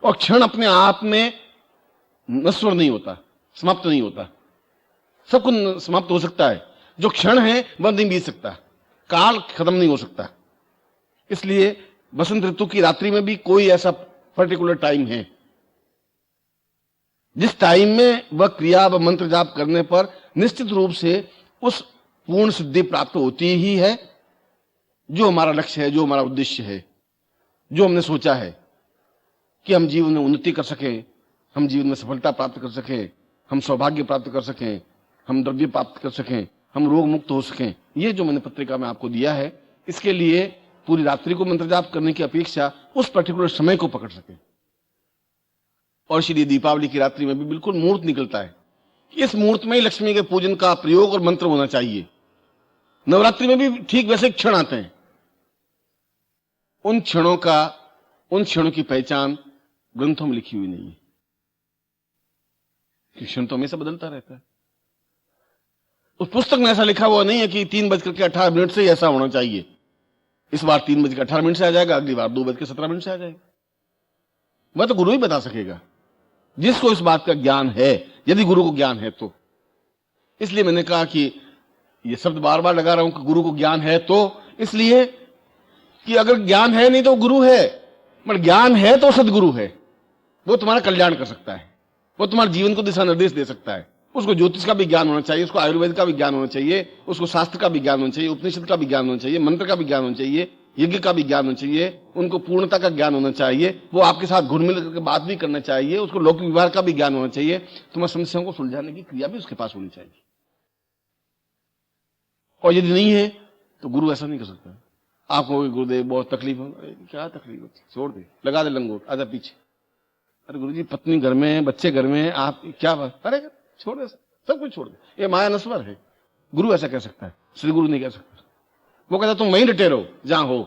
S1: और क्षण अपने आप में नश्वर नहीं होता, समाप्त नहीं होता। सब कुछ समाप्त हो सकता है, जो क्षण है वह नहीं बीत सकता, काल खत्म नहीं हो सकता। इसलिए बसंत ऋतु की रात्रि में भी कोई ऐसा पर्टिकुलर टाइम है जिस टाइम में वह क्रिया व मंत्र जाप करने पर निश्चित रूप से उस पूर्ण सिद्धि प्राप्त होती ही है जो हमारा लक्ष्य है, जो हमारा उद्देश्य है, जो हमने सोचा है कि हम जीवन में उन्नति कर सकें, हम जीवन में सफलता प्राप्त कर सकें, हम सौभाग्य प्राप्त कर सकें, हम द्रव्य प्राप्त कर सकें, हम रोग मुक्त हो सकें। ये जो मैंने पत्रिका में आपको दिया है, इसके लिए पूरी रात्रि को मंत्र जाप करने की अपेक्षा उस पर्टिकुलर समय को पकड़ सकें। और इसलिए दीपावली की रात्रि में भी बिल्कुल मुहूर्त निकलता है। इस मुहूर्त में ही लक्ष्मी के पूजन का प्रयोग और मंत्र होना चाहिए। नवरात्रि में भी ठीक वैसे क्षण आते हैं। उन क्षणों की पहचान ग्रंथों में लिखी हुई नहीं है। क्षण तो हमेशा बदलता रहता है। उस पुस्तक में ऐसा लिखा हुआ नहीं है कि 3:18 से ही ऐसा होना चाहिए। इस बार 3:18 से आ जाएगा, अगली बार 2:17 से आ जाएगा। वह तो गुरु ही बता सकेगा, जिसको इस बात का ज्ञान है, यदि गुरु को ज्ञान है तो। इसलिए मैंने कहा कि ये शब्द बार बार लगा रहा हूं कि गुरु को ज्ञान है तो, इसलिए कि अगर ज्ञान है नहीं तो गुरु है, पर ज्ञान है तो सदगुरु है। वो तुम्हारा कल्याण कर सकता है, वो तुम्हारे जीवन को दिशा निर्देश दे सकता है। उसको ज्योतिष का भी ज्ञान होना चाहिए, उसको आयुर्वेद का भी ज्ञान होना चाहिए, उसको शास्त्र का भी ज्ञान होना चाहिए, उपनिषद का भी ज्ञान होना चाहिए, मंत्र का भी ज्ञान होना चाहिए, यज्ञ का भी ज्ञान होना चाहिए, उनको पूर्णता का ज्ञान होना चाहिए, वो आपके साथ घुल मिल करके बात भी करना चाहिए, उसको लौकिक व्यवहार का भी ज्ञान होना चाहिए, तुम्हारी समस्याओं को सुलझाने की क्रिया भी उसके पास होनी चाहिए। और यदि नहीं है तो गुरु ऐसा नहीं कर सकता। आपको गुरुदेव बहुत तकलीफ हो, क्या तकलीफ होती, छोड़ दे, लगा दे लंगोट, आजा पीछे। अरे गुरुजी पत्नी घर में, बच्चे घर में, आप क्या बात, अरे छोड़ दे, सब कुछ छोड़ दे, ये माया नस्वर है। गुरु ऐसा कह सकता है, श्री गुरु नहीं कह सकता। वो कहता तुम वहीं डटे रहो जहां हो,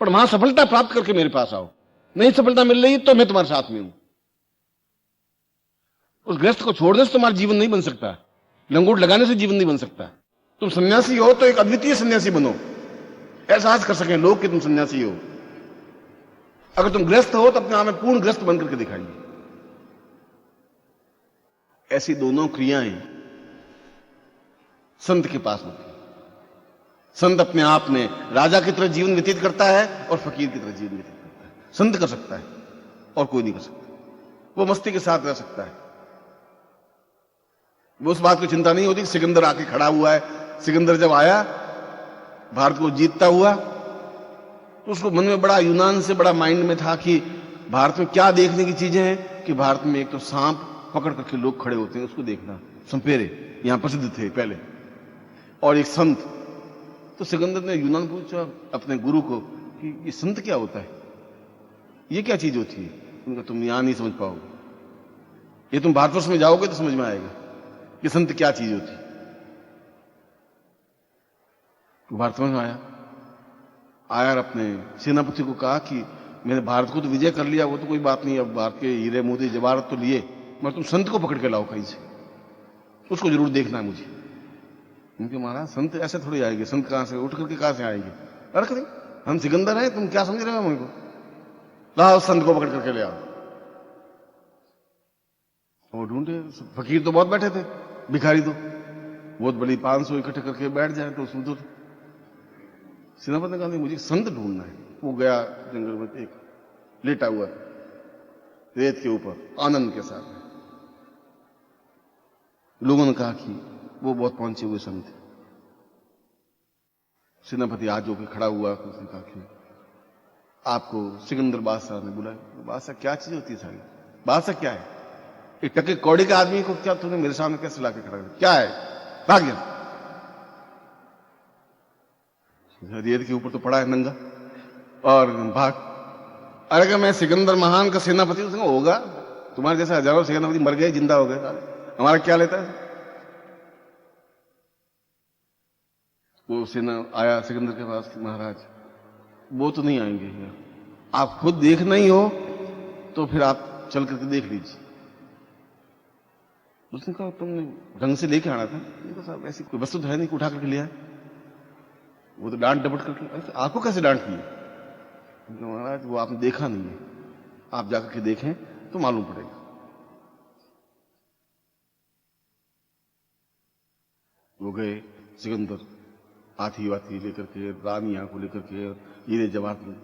S1: पर वहां सफलता प्राप्त करके मेरे पास आओ। नहीं सफलता मिल रही तो मैं तुम्हारे साथ में हूं। उस ग्रस्त को छोड़ने से तुम्हारा जीवन नहीं बन सकता, लंगोट लगाने से जीवन नहीं बन सकता। तुम सन्यासी हो तो एक अद्वितीय सन्यासी बनो, एहसास कर सकें लोग कि तुम सन्यासी हो। अगर तुम ग्रस्त हो तो अपने आप में पूर्ण ग्रस्त बनकर के दिखाइए। ऐसी दोनों क्रियाएं संत के पास होती है। संत अपने आप में राजा की तरह जीवन व्यतीत करता है और फकीर की तरह जीवन व्यतीत करता है। संत कर सकता है और कोई नहीं कर सकता। वो मस्ती के साथ रह सकता है, वो उस बात की चिंता नहीं होती कि सिकंदर आके खड़ा हुआ है। सिकंदर जब आया भारत को जीतता हुआ तो उसको मन में बड़ा, यूनान से बड़ा माइंड में था कि भारत में क्या देखने की चीजें हैं, कि भारत में एक तो सांप पकड़ करके लोग खड़े होते हैं, उसको देखना, संपेरे यहां प्रसिद्ध थे पहले, और एक संत। तो सिकंदर ने यूनान पूछा अपने गुरु को कि ये संत क्या होता है, ये क्या चीज होती है। उनका तुम यहां नहीं समझ पाओगे, ये तुम भारतवर्ष में जाओगे तो समझ में आएगा कि संत क्या चीज होती। भारतवर्ष में आया और अपने सेनापति को कहा कि मैंने भारत को तो विजय कर लिया, वो तो कोई बात नहीं, अब भारत के हीरे मोती जवाहरात तो लिए, मगर तुम संत को पकड़ के लाओ कहीं से, उसको जरूर देखना है मुझे। उनके महाराज संत ऐसे थोड़ी आएंगे, संत कहां से उठ करके कहां से आएंगे? अरे नहीं, हम सिकंदर हैं, तुम क्या समझ रहे हो हमको? लाओ संत को पकड़ करके ले आओ। वो ढूंढे, फकीर तो बहुत बैठे थे, भिखारी तो बहुत बड़ी 500 इकट्ठे करके बैठ जाए तो उसमें तो सेनापति ने कहा मुझे संत ढूंढना है। वो गया जंगल में, एक लेटा हुआ रेत के ऊपर आनंद के साथ। लोगों ने कहा कि वो बहुत पहुंचे हुए संत थे। सेनापति आज होकर खड़ा हुआ, उसने कहा कि आपको सिकंदर बादशाह ने बुलाया। बादशाह क्या चीज होती है सारी? बादशाह क्या है? एक टके कौड़ी के आदमी को क्या तूने मेरे सामने कैसे लाके खड़ा किया? क्या है? भाग गया, रेत के ऊपर तो पड़ा है नंगा और भाग। अरे क्या मैं सिकंदर महान का सेनापति? उसने होगा, तुम्हारे जैसे हजारों सेनापति मर गए, जिंदा हो गए, हमारा क्या लेता है? वो सेना आया सिकंदर के पास, महाराज वो तो नहीं आएंगे, आप खुद देखना ही हो तो फिर आप चल करके देख लीजिए। उसने कहा तुमने ढंग से लेके आना था। साहब ऐसी कोई वस्तु तो है नहीं, उठा करके लिया। वो तो डांट डपट करके, आपको कैसे डांट की? महाराज वो आपने देखा नहीं है, आप जाकर के देखें तो मालूम पड़ेगा। वो गए, सिकंदर हाथी वाथी लेकर के, रानियां को लेकर के, हीरे जवाहरात,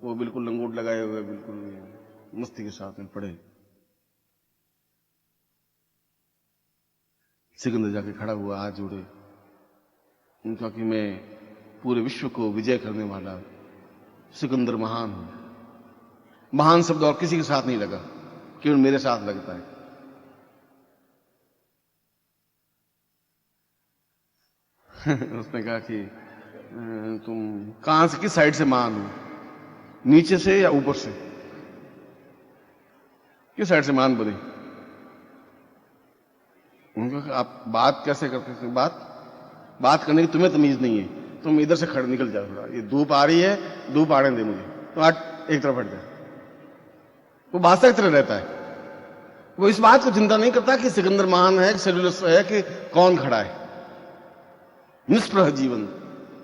S1: वो बिल्कुल लंगोट लगाए हुए, बिल्कुल मस्ती के साथ में पड़े। सिकंदर जाके खड़ा हुआ, हाथ जोड़े, उनका कि मैं पूरे विश्व को विजय करने वाला सिकंदर महान हूं। महान शब्द और किसी के साथ नहीं लगा, केवल मेरे साथ लगता है। उसने कहा कि तुम कहां से, किस साइड से महान हो? नीचे से या ऊपर से? किस साइड से महान बने? उन्होंने कहा आप बात कैसे करते थे? बात करने की तुम्हें तमीज नहीं है, तुम इधर से खड़े निकल जाओ थोड़ा, ये धूप आ रही है, धूप आने दे मुझे, तो हट, एक तरफ हट जाए। वो बादशाह की तरह रहता है, वो इस बात को चिंता नहीं करता कि सिकंदर महान है, सेलुलस है, कि कौन खड़ा है। निष्प्रह जीवन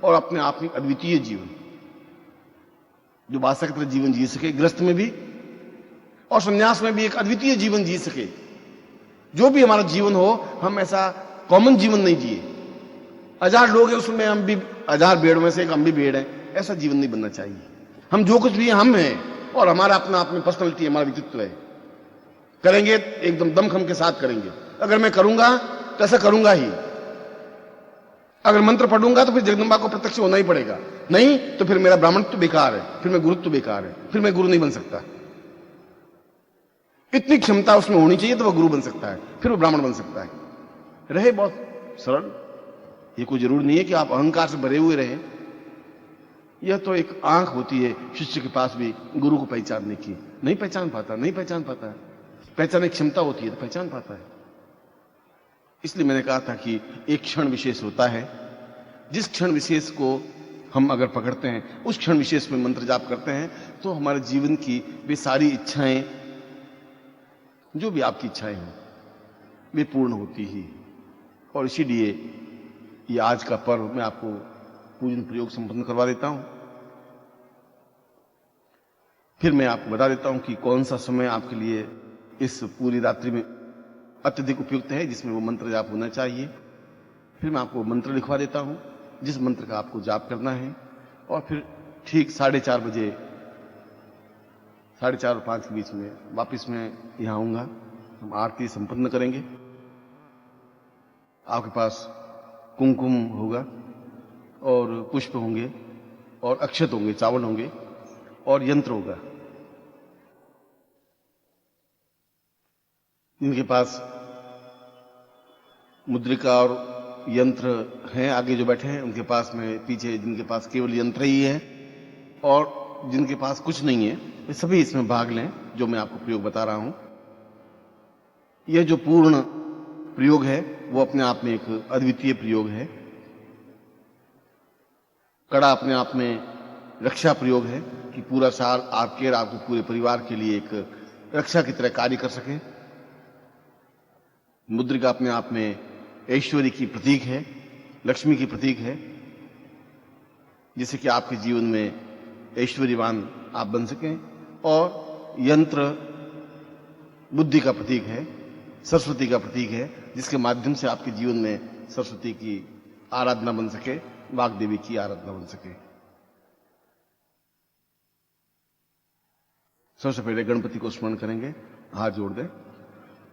S1: और अपने आप में अद्वितीय जीवन, जो बादशाह की तरह जीवन जी सके, गृहस्थ में भी और संन्यास में भी एक अद्वितीय जीवन जी सके। जो भी हमारा जीवन हो, हम ऐसा कॉमन जीवन नहीं जिए। 1000 लोग हैं, उसमें हम भी 1000 भेड़ में से एक हम भी भेड़ है, ऐसा जीवन नहीं बनना चाहिए। हम जो कुछ भी हैं, हम हैं, और हमारा अपना अपनी पर्सनैलिटी, हमारा व्यक्तित्व है। करेंगे एकदम दमखम के साथ करेंगे। अगर मैं करूंगा तो ऐसा करूंगा ही। अगर मंत्र पढ़ूंगा तो फिर जगदंबा को प्रत्यक्ष होना ही पड़ेगा, नहीं तो फिर मेरा ब्राह्मणत्व बेकार है, फिर मैं गुरुत्व बेकार है, फिर मैं गुरु नहीं बन सकता। इतनी क्षमता उसमें होनी चाहिए तो वह गुरु बन सकता है, फिर वो ब्राह्मण बन सकता है। रहे बहुत सरल, ये कोई जरूरी नहीं है कि आप अहंकार से भरे हुए रहे। यह तो एक आंख होती है शिष्य के पास भी गुरु को पहचानने की, नहीं पहचान पाता, नहीं पहचान पाता। पहचानने की क्षमता होती है तो पहचान पाता है। इसलिए मैंने कहा था कि एक क्षण विशेष होता है, जिस क्षण विशेष को हम अगर पकड़ते हैं, उस क्षण विशेष में मंत्र जाप करते हैं, तो हमारे जीवन की वे सारी इच्छाएं, जो भी आपकी इच्छाएं हों, वे पूर्ण होती ही। और इसीलिए ये आज का पर्व मैं आपको पूजन प्रयोग संपन्न करवा देता हूं। फिर मैं आपको बता देता हूं कि कौन सा समय आपके लिए इस पूरी रात्रि में अत्यधिक उपयुक्त है, जिसमें वो मंत्र जाप होना चाहिए। फिर मैं आपको मंत्र लिखवा देता हूं, जिस मंत्र का आपको जाप करना है। और फिर ठीक 4:30 बजे, 4:30 और 5 के बीच में वापिस मैं यहां आऊंगा। हम आरती संपन्न करेंगे। आपके पास कुमकुम होगा और पुष्प होंगे और अक्षत होंगे, चावल होंगे और यंत्र होगा। जिनके पास मुद्रिका और यंत्र हैं, आगे जो बैठे हैं उनके पास में, पीछे जिनके पास केवल यंत्र ही है और जिनके पास कुछ नहीं है, वे सभी इसमें भाग लें, जो मैं आपको प्रयोग बता रहा हूं। यह जो पूर्ण प्रयोग है वो अपने आप में एक अद्वितीय प्रयोग है। कड़ा अपने आप में रक्षा प्रयोग है कि पूरा साल आपके और आपके पूरे परिवार के लिए एक रक्षा की तरह कार्य कर सके। मुद्रिका अपने आप में ऐश्वर्य की प्रतीक है, लक्ष्मी की प्रतीक है, जिससे कि आपके जीवन में ऐश्वर्यवान आप बन सकें। और यंत्र बुद्धि का प्रतीक है, सरस्वती का प्रतीक है, जिसके माध्यम से आपके जीवन में सरस्वती की आराधना बन सके, वाग्देवी की आराधना बन सके। सबसे पहले गणपति को स्मरण करेंगे, हाथ जोड़ दें।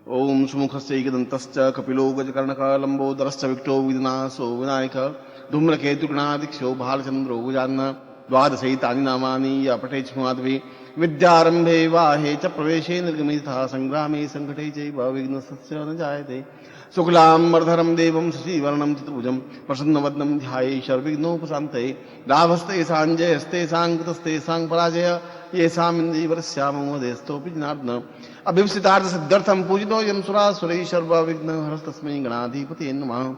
S1: ओम सुमुखस्य एकदंतश्च कपिलो गजकर्णकः लंबोदरश्च विकटो विघ्नासो विनायकः धूम्रकेतुगणादिक्षो भालचंद्रो गजाननः द्वादशैतानि नामानि या पठेत् स्माद्भिः विद्यारंभे वाहे च प्रवेशे निर्गमे तथा संग्रामे संकटे चैव विघ्नस्य न जायते। शुक्लांबरधरं देवं शशिवर्णं चतुर्भुजं प्रसन्नवदनं ध्याये सर्वविघ्नोपशान्तये। लाभस्तेषां जयस्तेषां कृतस्तेषां पराजय येषामिन्द्रियवरस्यामोदेस्तोऽपि जनार्दन। अभीप्सितार्थसिद्ध्यर्थं पूजितो यं सुरासुरैः सर्वविघ्नहरस्तस्मै गणाधिपतये नमः।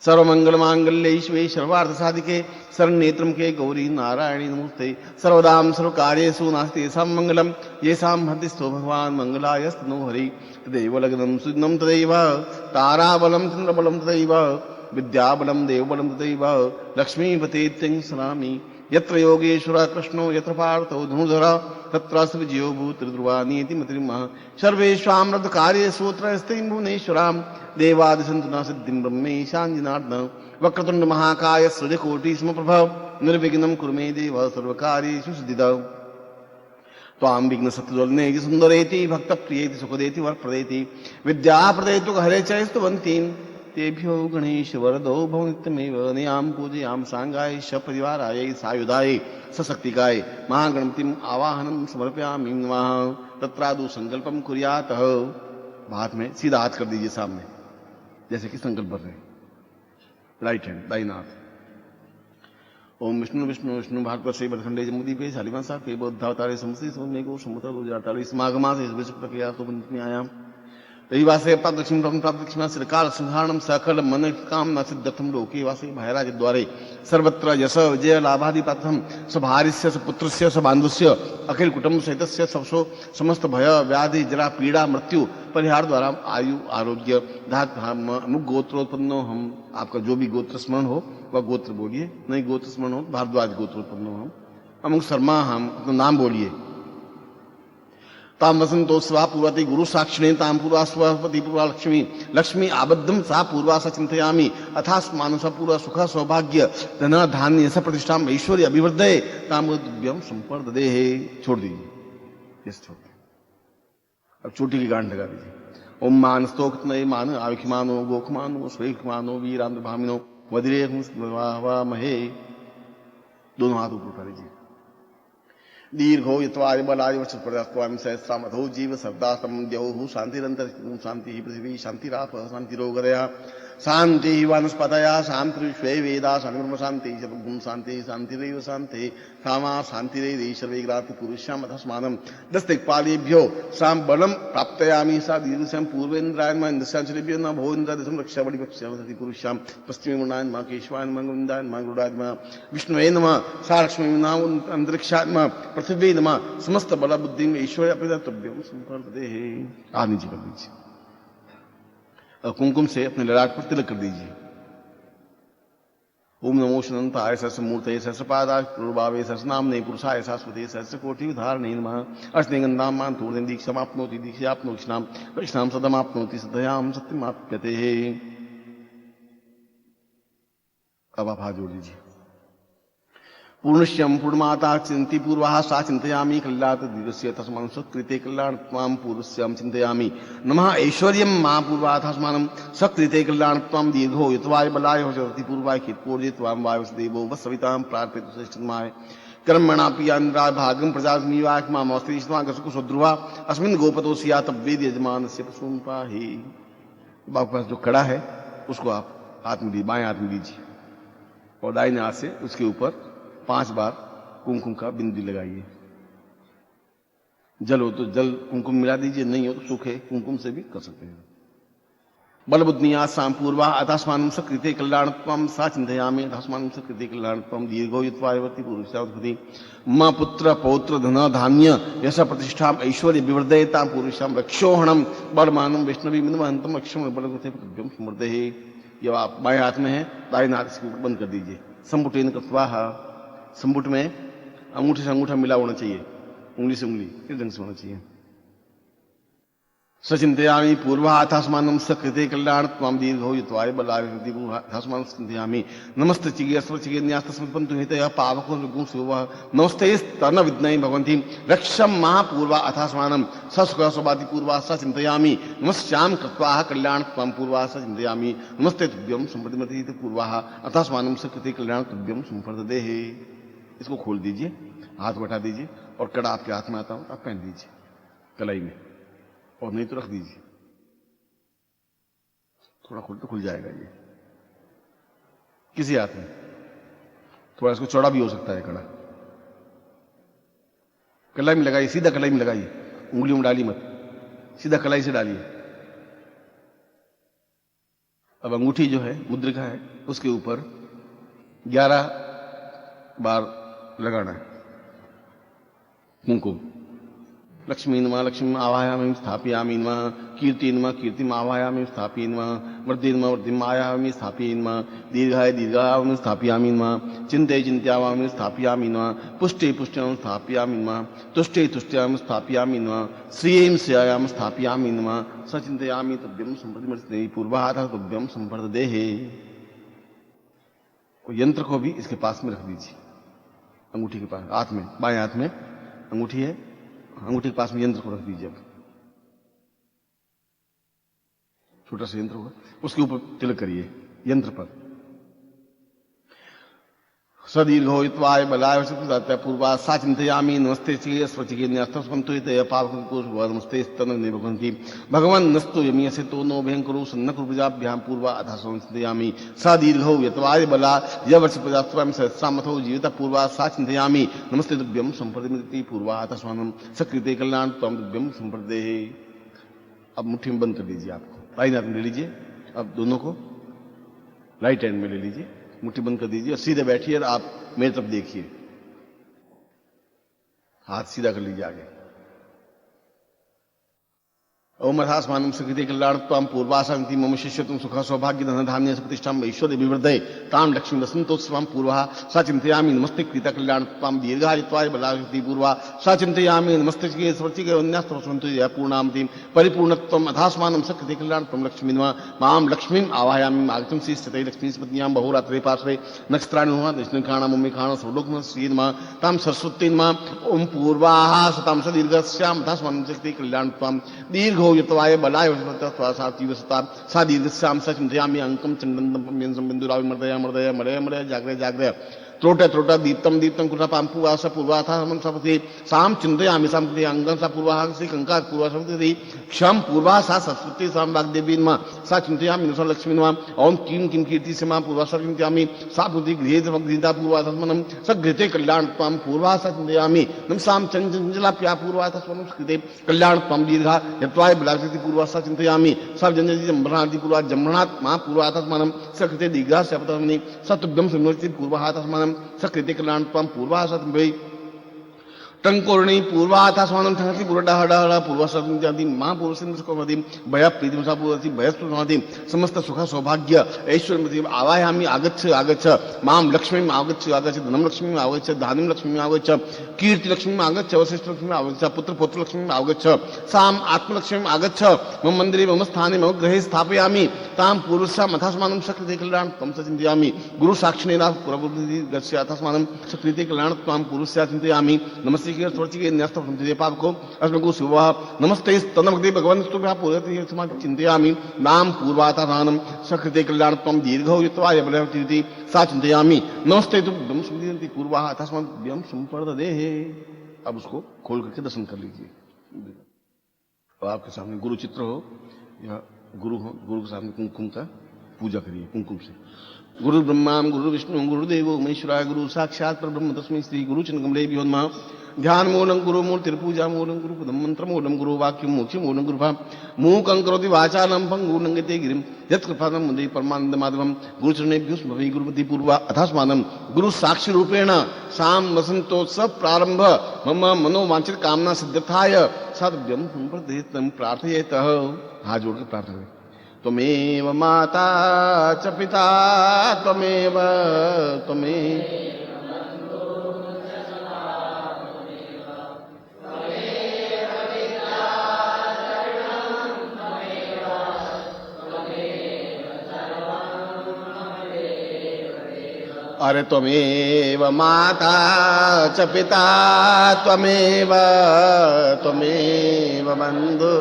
S1: सर्वमंगलमांगल्ये शिवे सर्वार्थसाधिके शरण्ये के गौरी नारायणी नमोस्ते। सर्वदां सर्वकार्येषु नास्ति येषां मंगलम् येषां हृदिस्थो भगवान् मंगलायस्तनो हरि। तदेव लग्नं सुदिनं तदैव ताराबलं चन्द्रबलं तदैव विद्याबलं देवबलं तदैव लक्ष्मीपतेत्यं स्मरामि। यत्र योगेश्वर कृष्णो यत्र पार्थो धनुर्धर तत्र विजयो भूतध्रुवा नीति मतिर्मः। सर्वेषां रथकार्येषु त्रयस्तेन भुवनेश्वरां देवादिसन्तु न सिद्धिं ब्रह्मेशां जनार्दन। वक्रतुण्ड महाकाय सूर्यकोटि समप्रभ निर्विघ्नं कुरु मे देव सर्वकार्येषु सिद्धिदा। त्वां विघ्न सत्तुजल्ने सुंदरेति भक्त प्रियेति सुखदेति वरप्रदेति विद्याप्रदेतु हरे च स्तुवन्तीं तेभ्यो गणेश वरदो भवनित्यमेव। नियां पूजयां सांगाय श परिवाराय सायुधाय सशक्तिकाय महागणपतिम् आवाहनं समर्पयामि नमः। तत्रादु संकल्पम कुर्यात्। हाथ में सीधा हाथ कर दीजिए सामने, जैसे कि संकल्प कर रहे हैं। राइट हैंड दाहिना हाथ। ओम विष्णु विष्णु विष्णु भागवत से बरखंडे जमुदीपे शालिवान साहब के बौद्धावतारे समस्ती सोमे को समुद्र गुजराताली समागमा से विश्व प्रक्रिया तो आयाम रविवासे प्राप्त दक्षिण प्राप्त दक्षिणा श्रीकाल संहारणम सकल मन कामना सिद्धर्थम लोके वासे भयराज द्वारे सर्वत्र यश विजय लाभादि प्राप्तम सभार्यस्य सपुत्रस्य सबांधुस्य अखिल कुटुंब सहितस्य सबसो समस्त भय व्याधि जरा पीड़ा मृत्यु परिहार द्वारा आयु आरोग्य धात अमुक गोत्रोत्पन्नो। हम आपका जो भी गोत्र स्मरण हो वह गोत्र बोलिए, नहीं गोत्र स्मरण हो भारद्वाज गोत्रोत्पन्नो हम। अमुक शर्मा हम अपना नाम बोलिए। ताम वसंतो स्वा पूर्वति गुरु साक्षिणे ताम पूर्वा स्वपति पूर्वा लक्ष्मी लक्ष्मी आबद्धम सा पूर्वा स चिंतयामि अथास मानस पूर्वा सुख सौभाग्य धन धान्य स प्रतिष्ठा ऐश्वर्य अभिवृद्धये ताम दिव्यम संपर्ददे। छोड़ दीजिए, यस छोड़ दीजिए। अब चोटी की गांठ लगा दीजिए। ओम मानस्तोक्तनये मान आविखमानो गोखमानो स्वेखमानो वीरांद्र भामिनो वदिरे महे। दोनों हाथ ऊपर उठा लीजिए। दीर्घो यत्वाय बलाय वचप्रदास्वामि सहस्रामधो जीव सर्दास्तम द्यौः शांतिरंतर शांति पृथ्वी शांतिराप शांतिरोगरया शांति वनस्पतया शांति विश्वे वेदा शांति शांति जगुण शांति शांतिरेव शांति कामा शांतिरे सर्वे ग्राति पुरुषाम अथस्मानम दस्तिक्पालेभ्यो साम बलम प्राप्तयामि सा दीर्घश्याम पूर्वेन्द्रायन मा इंद्रशांचलेभ्यो न भो इंद्रदशम रक्षा बलि पक्ष्यामि पुरुषाम पश्चिमे मुनायन मा केशवायन मा गोविंदायन मा गुरुडायन मा विष्णुवे नमः सा लक्ष्मी नाम अंतरिक्षायन मा पृथ्वी नमः समस्त बल बुद्धि ईश्वर अप्रदत्तव्यम संपर्दे। आदि जी कर दीजिए। कुमकुम से अपने ललाट पर तिलक कर दीजिए। ओम नमो शनंताय सहस्रमूर्तये सहस्रपादाय पूर्वावे सहस्रनामने पुरुषाय शाश्वते सहस्रकोटि धारणे नमः। अर्चने मान तूर्णे दीक्षाप्नोति दीक्षाप्नोक्षणाम वैष्णाम सदमाप्नोति सदयाम सत्यमाप्यते। अब आप हाथ जोड़ लीजिए। पूर्णश्यम पूर्णमाता चिंती पूर्वा सा चिंतयामी कल्यात दीर्घस्य तस्मान् सत्कृते कल्याण त्वां पूर्वस्याम चिंतयामी नमः। ऐश्वर्यं मा पूर्वा तस्मान् सत्कृते कल्याण त्वां दीर्घो यत्वाय बलाय होचति पूर्वाय खित्पूर्जे त्वां वायुदेवो वसवितां प्रार्थितु श्रेष्ठमाय कर्मणा पियान्द्राय भागं प्रजास्मीवाय मामस्ति स्मागसुक सुध्रुवा अस्मिन् गोपतो सियात वेद यजमानस्य पशून् पाहि। बाप पास जो खड़ा है उसको आप हाथ में बाएं हाथ में दीजिए और दाहिने हाथ से उसके ऊपर 5 बार कुमकुम का बिंदु लगाइए। जल हो तो जल कुमकुम मिला दीजिए, नहीं हो तो सूखे कुमकुम से भी कर सकते हैं। बलबुद्धिया साम पूर्वा अथास्मानं सकृते कल्याणत्वं सा चिंतयामि अथास्मानं सकृते कल्याणत्वं दीर्घो युत्वायवति पुरुषावति मां पुत्र पौत्र धन धान्य यश प्रतिष्ठा ऐश्वर्य विवर्धयता पुरुषाम रक्षोहणम बलमानम वैष्णवी मिनवंतम अक्षम बलगते प्रभ्यम समृद्धे। ये आप बाएं हाथ में है, दाएं हाथ इसके ऊपर बंद कर दीजिए। संपुटेन कृत्वा, संपुट में अंगूठे से अंगूठा मिला होना चाहिए, उंगली से उंगली इस ढंग से होना चाहिए। सचिंतयामि पूर्वाथास्मानं सकृते कल्याणत्वं दीर्घो युत्वाय बलायथास्मानं चिंतयामि नमस्ते चिगे स्वचिगे न्यास्तस्मत्पन्तु हेतयः पावको ऋगुं शिवः नमस्ते स्तन विद्महे भगवन्ति रक्षं महापूर्वा अथास्मानं ससुख स्वभाति पूर्वा स चिंतयामि नमस्यां कृत्वा कल्याणत्वं पूर्वा स चिंतयामि नमस्ते तुभ्यं संप्रतिमति पूर्वा अथास्मानं सकृते कल्याणत्वं संप्रददेः। इसको खोल दीजिए, हाथ बैठा दीजिए और कड़ा आपके हाथ में आता हो आप पहन दीजिए कलाई में, और नहीं तो रख दीजिए। थोड़ा खुल तो खुल जाएगा ये किसी हाथ में, थोड़ा इसको चौड़ा भी हो सकता है कड़ा। कलाई में लगाइए, सीधा कलाई में लगाइए, उंगलियों में डालिए मत, सीधा कलाई से डालिए। अब अंगूठी जो है मुद्रिका है उसके ऊपर 11 बार लगाना है कुमकुम। लक्ष्मी नमः लक्ष्मी आवाहयामि स्थापयामि नमः कीर्ति नमः कीर्तिम आवाहयामि स्थापयामि नमः वृद्धि नमः वृद्धिम आवाहयामि स्थापयामि नमः दीर्घाय दीर्घायामि स्थापयामि नमः चिंते चिंत्यामि स्थापयामि नमः पुष्टे पुष्ट्याम स्थापयामि नमः तुष्टे तुष्ट्याम स्थापयामि नमः श्रियेम श्रेयाम स्थापयामि नमः सचिंतयामि तुभ्यं संप्रतिमर्ते पूर्वाहार तुभ्यं संप्रदेः। यंत्र को भी इसके पास में रख दीजिए, अंगूठी के पास, हाथ में, बाएं हाथ में अंगूठी है, अंगूठी के पास में यंत्र को रख दीजिए। अब छोटा सा यंत्र होगा, उसके ऊपर तिलक करिए यंत्र पर। सदीर्घो युत्वाय बलाय पूर्वा सा चिंतयामि नमस्ते चिगे स्वचिगे न्यास्तस्मन्तु हितयः पावको नमस्ते स्तनग्ने भगवन्ति भगवन् नस्तु यमीयसे तो नो भयंकरो सन्नकुरु प्रजाभ्यां पूर्वा अथा चिंतयामि सा दीर्घो यत्वाय बला यवर्ष प्रजास्वामि सहस्रामथो जीवित पूर्वा सा चिंतयामि नमस्ते तुभ्यं संप्रतिमति पूर्वा अथा स्वानं सकृते कल्याण त्वं तुभ्यं संप्रदेः। अब मुट्ठी में बंद कर दीजिए, आपको राइट हाथ में ले लीजिए, अब दोनों को राइट हैंड में ले लीजिए, मुट्ठी बंद कर दीजिए और सीधे बैठिए और आप मेरी तरफ देखिए, हाथ सीधा कर लीजिए आगे। ओम अथास्मानं सकृते कल्याणत्वं पूर्वाशान्ति मम शिष्यत्वं सुख सौभाग्य धन धान्य प्रतिष्ठां ऐश्वर्य विवर्धये तां लक्ष्मी वसन्तोत्सवां पूर्वा सा चिंतयामि नमस्ते कृता कल्याणत्वं दीर्घायुत्वाय बलायुक्ति पूर्वा सा चिंतयामि नमस्ते चिगे स्वर्चिगे वन्यास्तवसन्तु या पूर्णामतिं परिपूर्णत्वं अथास्मानं सकृते कल्याणत्वं लक्ष्मी नमः मां लक्ष्मीम् आवाहयामि आगतं श्रीस्थिते लक्ष्मीस्पत्न्यां बहुरात्रे पार्श्वे नक्षत्राणि नमः दक्षिणखाणं मुम्मिखाणं सर्वलोकं श्री नमः तां सरस्वती नमः ओम पूर्वाः सतां सदीर्घस्यां अथास्मानं सकृते कल्याणत्वं दीर्घ यत्वाय बलाय वसता सा दीर्घस्याम स चिंतयामि अंकम चंदन संबिंदुरावि मर्दया मर्दया मरय मरय जाग्रय जाग्रय त्रोट त्रोट दीप्तम दीप्तम कृता पांपुवा स पूर्वा था हम सपति साम चिंतयामि साम अंगम सा पूर्वा से कंका पूर्वा सपति क्षम पूर्वा सा सरस्वती साम वाग्देवी नमः सा चिंतयामि नमः लक्ष्मी नमः ओम किम किम कीर्ति से मां पूर्वा सा चिंतयामि सा बुद्धि गृहेत भक्तिता पूर्वा तस्मनम सगृते कल्याण त्वं पूर्वा सा चिंतयामि नम साम चंचला प्या पूर्वा तस्मनम सगृते कल्याण त्वं दीर्घा यत्वाय बलाकृति पूर्वा सा चिंतयामि सब जनजि जम्भराति पूर्वा जम्भरात मां पूर्वा तस्मनम सगृते दीर्घा शब्दमनि सतुभ्यं समनोति पूर्वा तस्मनम सकृते कल्याण त्वं पूर्वा सत्वै टंकोरणी पूर्वाथा स्वानं ठंगति पुरडहडहड पूर्वसंजाति मां पूर्वसिंधुस्कोमति भय प्रीतिम सा पूर्वति भयस्पति समस्त सुख सौभाग्य ऐश्वर्यमति आवाहयामि आगच्छ आगच्छ मां लक्ष्मीम् आगच्छ आगच्छ धनं लक्ष्मीम् आगच्छ धान्यं लक्ष्मीम् आगच्छ कीर्ति लक्ष्मीम् आगच्छ वशिष्ठ लक्ष्मीम् आगच्छ पुत्र पौत्र लक्ष्मीम् आगच्छ साम आत्मलक्ष्मीम् आगच्छ मम मंदिरे मम स्थाने मम गृहे स्थापयामि तां पूर्वस्याम् अथास्मानं सकृते कल्याण त्वं चिंतयामि गुरु साक्षिणेन पुरबुद्धि गस्य अथास्मानं सकृते कल्याण त्वं पूर्वस्या चिंतयामि नमस्ते पापको अस्मको शिवः नमस्ते स्तनभक्ति भगवन् स्तुभ्यः पूरयति चिंतयामि नाम पूर्वातारानं सकृते कल्याण त्वं दीर्घो युत्वाय बलवती सा चिंतयामि नमस्ते तुभ्यं सुमति पूर्वाः तस्माद्भ्यं संप्रदेः। अब उसको खोल करके दर्शन कर लीजिए। तो आपके सामने गुरु चित्र हो या गुरु हो, गुरु के सामने कुमकुम का पूजा करिए कुमकुम से। गुरु ब्रह्मा गुरु विष्णु गुरुदेवो महेश्वराय गुरु साक्षात् परब्रह्म तस्मै श्री गुरु चरणकमलेभ्यो नमः। ध्यान मूलम गुरु मूर्तिर्पूजा मूलम गुरु पदम मंत्र मूलम गुरु वाक्यम मोक्षम मूलम गुरु भाव मूकं करोति वाचालं पंगुं लंघयते गिरिं यत्कृपातं वन्दे परमानंद माधवम गुरुचरणेभ्यो स्मभि गुरुपति पूर्वा अथास्मानं गुरु साक्षी रूपेण साम वसंतोत्सव प्रारंभ मम मनोवांछित कामना सिद्ध्यर्थाय सद्यं संप्रदितं प्रार्थयेतः। हाथ जोड़ के प्रार्थना करें। त्वमेव माता च पिता त्वमेव अरे त्वमेव माता च पिता त्वमेव बंधु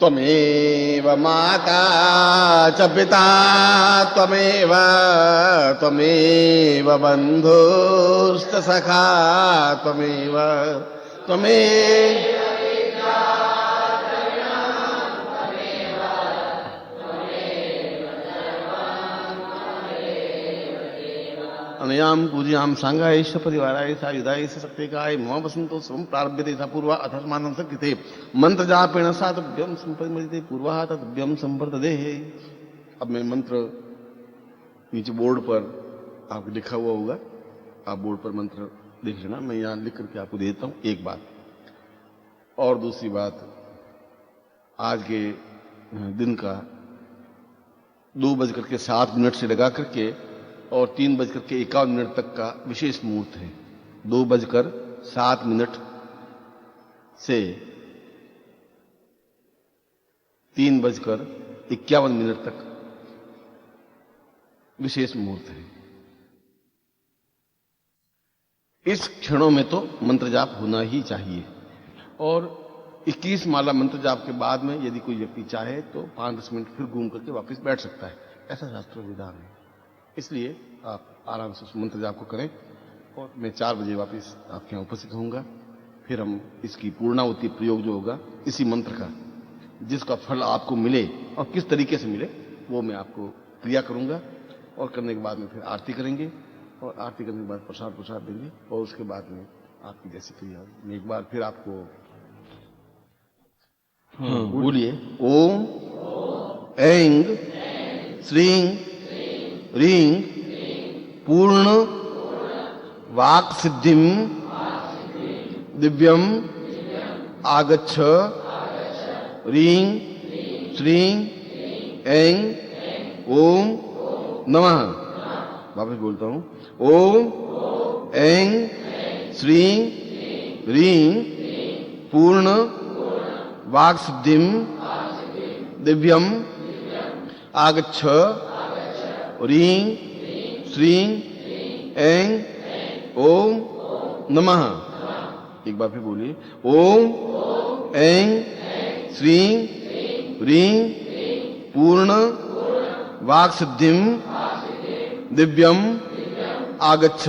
S1: त्वमेव माता च पिता त्वमेव बन्धुश्च सखा त्वमेव अनयाम पूज्याम सांगायश परिवाराय सायुधाय शक्तिकाय मम वसंतोत्सवं प्रारभ्यते सा पूर्वा अथर्मानं सकृते मंत्र जापेण सातभ्यं संपरिमते पूर्वा तद्भ्यं संवर्धते। अब मैं मंत्र नीचे बोर्ड पर आपको लिखा हुआ होगा, आप बोर्ड पर मंत्र देख लेना, मैं यहाँ लिख करके आपको देता हूँ। एक बात और दूसरी बात, आज के दिन का 2:07 से लगा करके और 3:51 तक का विशेष मुहूर्त है। 2:07 से 3:51 तक विशेष मुहूर्त है। इस क्षणों में तो मंत्र जाप होना ही चाहिए और 21 माला मंत्र जाप के बाद में यदि कोई व्यक्ति चाहे तो 5-10 मिनट फिर घूम करके वापस बैठ सकता है, ऐसा शास्त्र विधान है। इसलिए आप आराम से उस मंत्र जाप को करें और मैं 4 बजे वापस आपके यहाँ उपस्थित होऊंगा। फिर हम इसकी पूर्णाहुति प्रयोग जो होगा इसी मंत्र का, जिसका फल आपको मिले और किस तरीके से मिले वो मैं आपको क्रिया करूंगा और करने के बाद में फिर आरती करेंगे और आरती करने के बाद प्रसाद देंगे और उसके बाद में आपकी जैसी क्रिया मैं एक बार फिर आपको बोलिए। ओम ऐं श्रीं ह्रीं पूर्ण वाक् सिद्धिं दिव्यम आगच्छ ह्रीं श्रीं ऐं ओम नमः। वापस बोलता हूं। ओम ऐं श्रीं ह्रीं पूर्ण वाक् सिद्धिं दिव्यम आगच्छ ह्रीं श्रीं ऐं ओम नमः। एक बार फिर बोलिए। ओम ऐं श्रीं ह्रीं पूर्ण वाक् सिद्धिं दिव्यम आगच्छ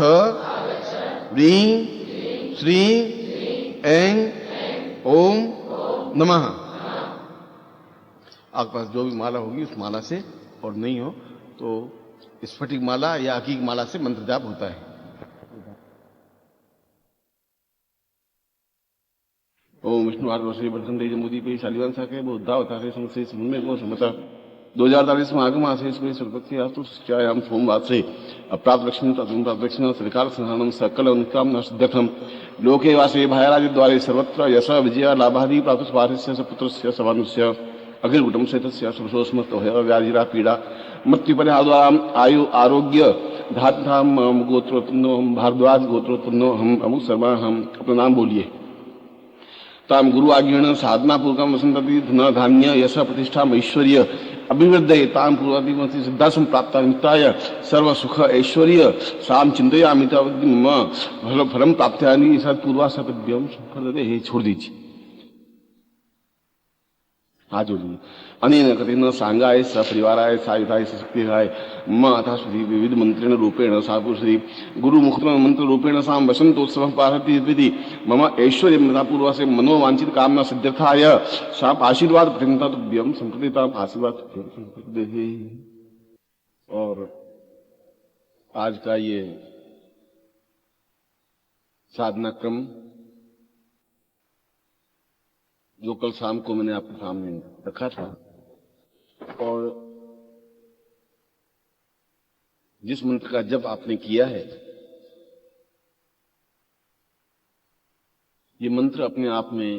S1: ह्रीं श्रीं ऐं ओम नमः। आपके पास जो भी माला होगी उस माला से, और नहीं हो तो स्फटिक माला या अकीक माला से मंत्र जाप होता है। ओम विष्णु आत्मश्री वर्धन तेज मोदी पे शालिवान साके बुद्धावतारे संशेष मुन्मे को समता 2040 में आगम आशेष में सर्वपक्षी आस्तु शिष्यायाम सोमवार से अप्राप्त लक्ष्मी तदुम प्राप्त लक्ष्मी श्रीकाल संहानम सकल उनकाम नष्टम लोके वासे भायराज द्वारे सर्वत्र यश विजय लाभादि प्राप्त स्वारस्य पुत्रस्य सवानुस्य अखिल कुटुंब से सर्वसोस्मत व्याधिरा पीड़ा मृत्यु परिहार आयु आरोग्य धात्म गोत्रोत्पन्नो हम भारद्वाज गोत्रोत्पन्नो हम अमुक शर्मा। हम अपना नाम बोलिए। ताम गुरु आज्ञेन साधना पूर्वकम वसंतति धन धान्य यश प्रतिष्ठा ऐश्वर्य अभिवृद्धये ताम पूर्वादि सिद्धा संप्राप्ता नित्याय सर्व सुख ऐश्वर्य साम चिंतयामि मम फलम प्राप्त्यानि सत्पूर्वा सतभ्यम संप्रदते। छोड़ दीजिए। हाथ जोड़िए। अनेन कथेन सांगाय सपरिवाराय सायुधाय सशक्तिहाय मम अथा श्री विविध मंत्रेण रूपेण सापु श्री गुरु मुखम मंत्र रूपेण साम वसंतोत्सव पार्वती विधि मम ऐश्वर्य मतापूर्वा से मनोवांछित कामना सिद्ध्यर्थाय साप आशीर्वाद प्रत्यंता तुभ्यम संप्रतिता आशीर्वाद तुभ्यम संप्रति। और आज का ये साधना क्रम जो कल शाम को मैंने आपके सामने रखा था, और जिस मंत्र का जप आपने किया है, ये मंत्र अपने आप में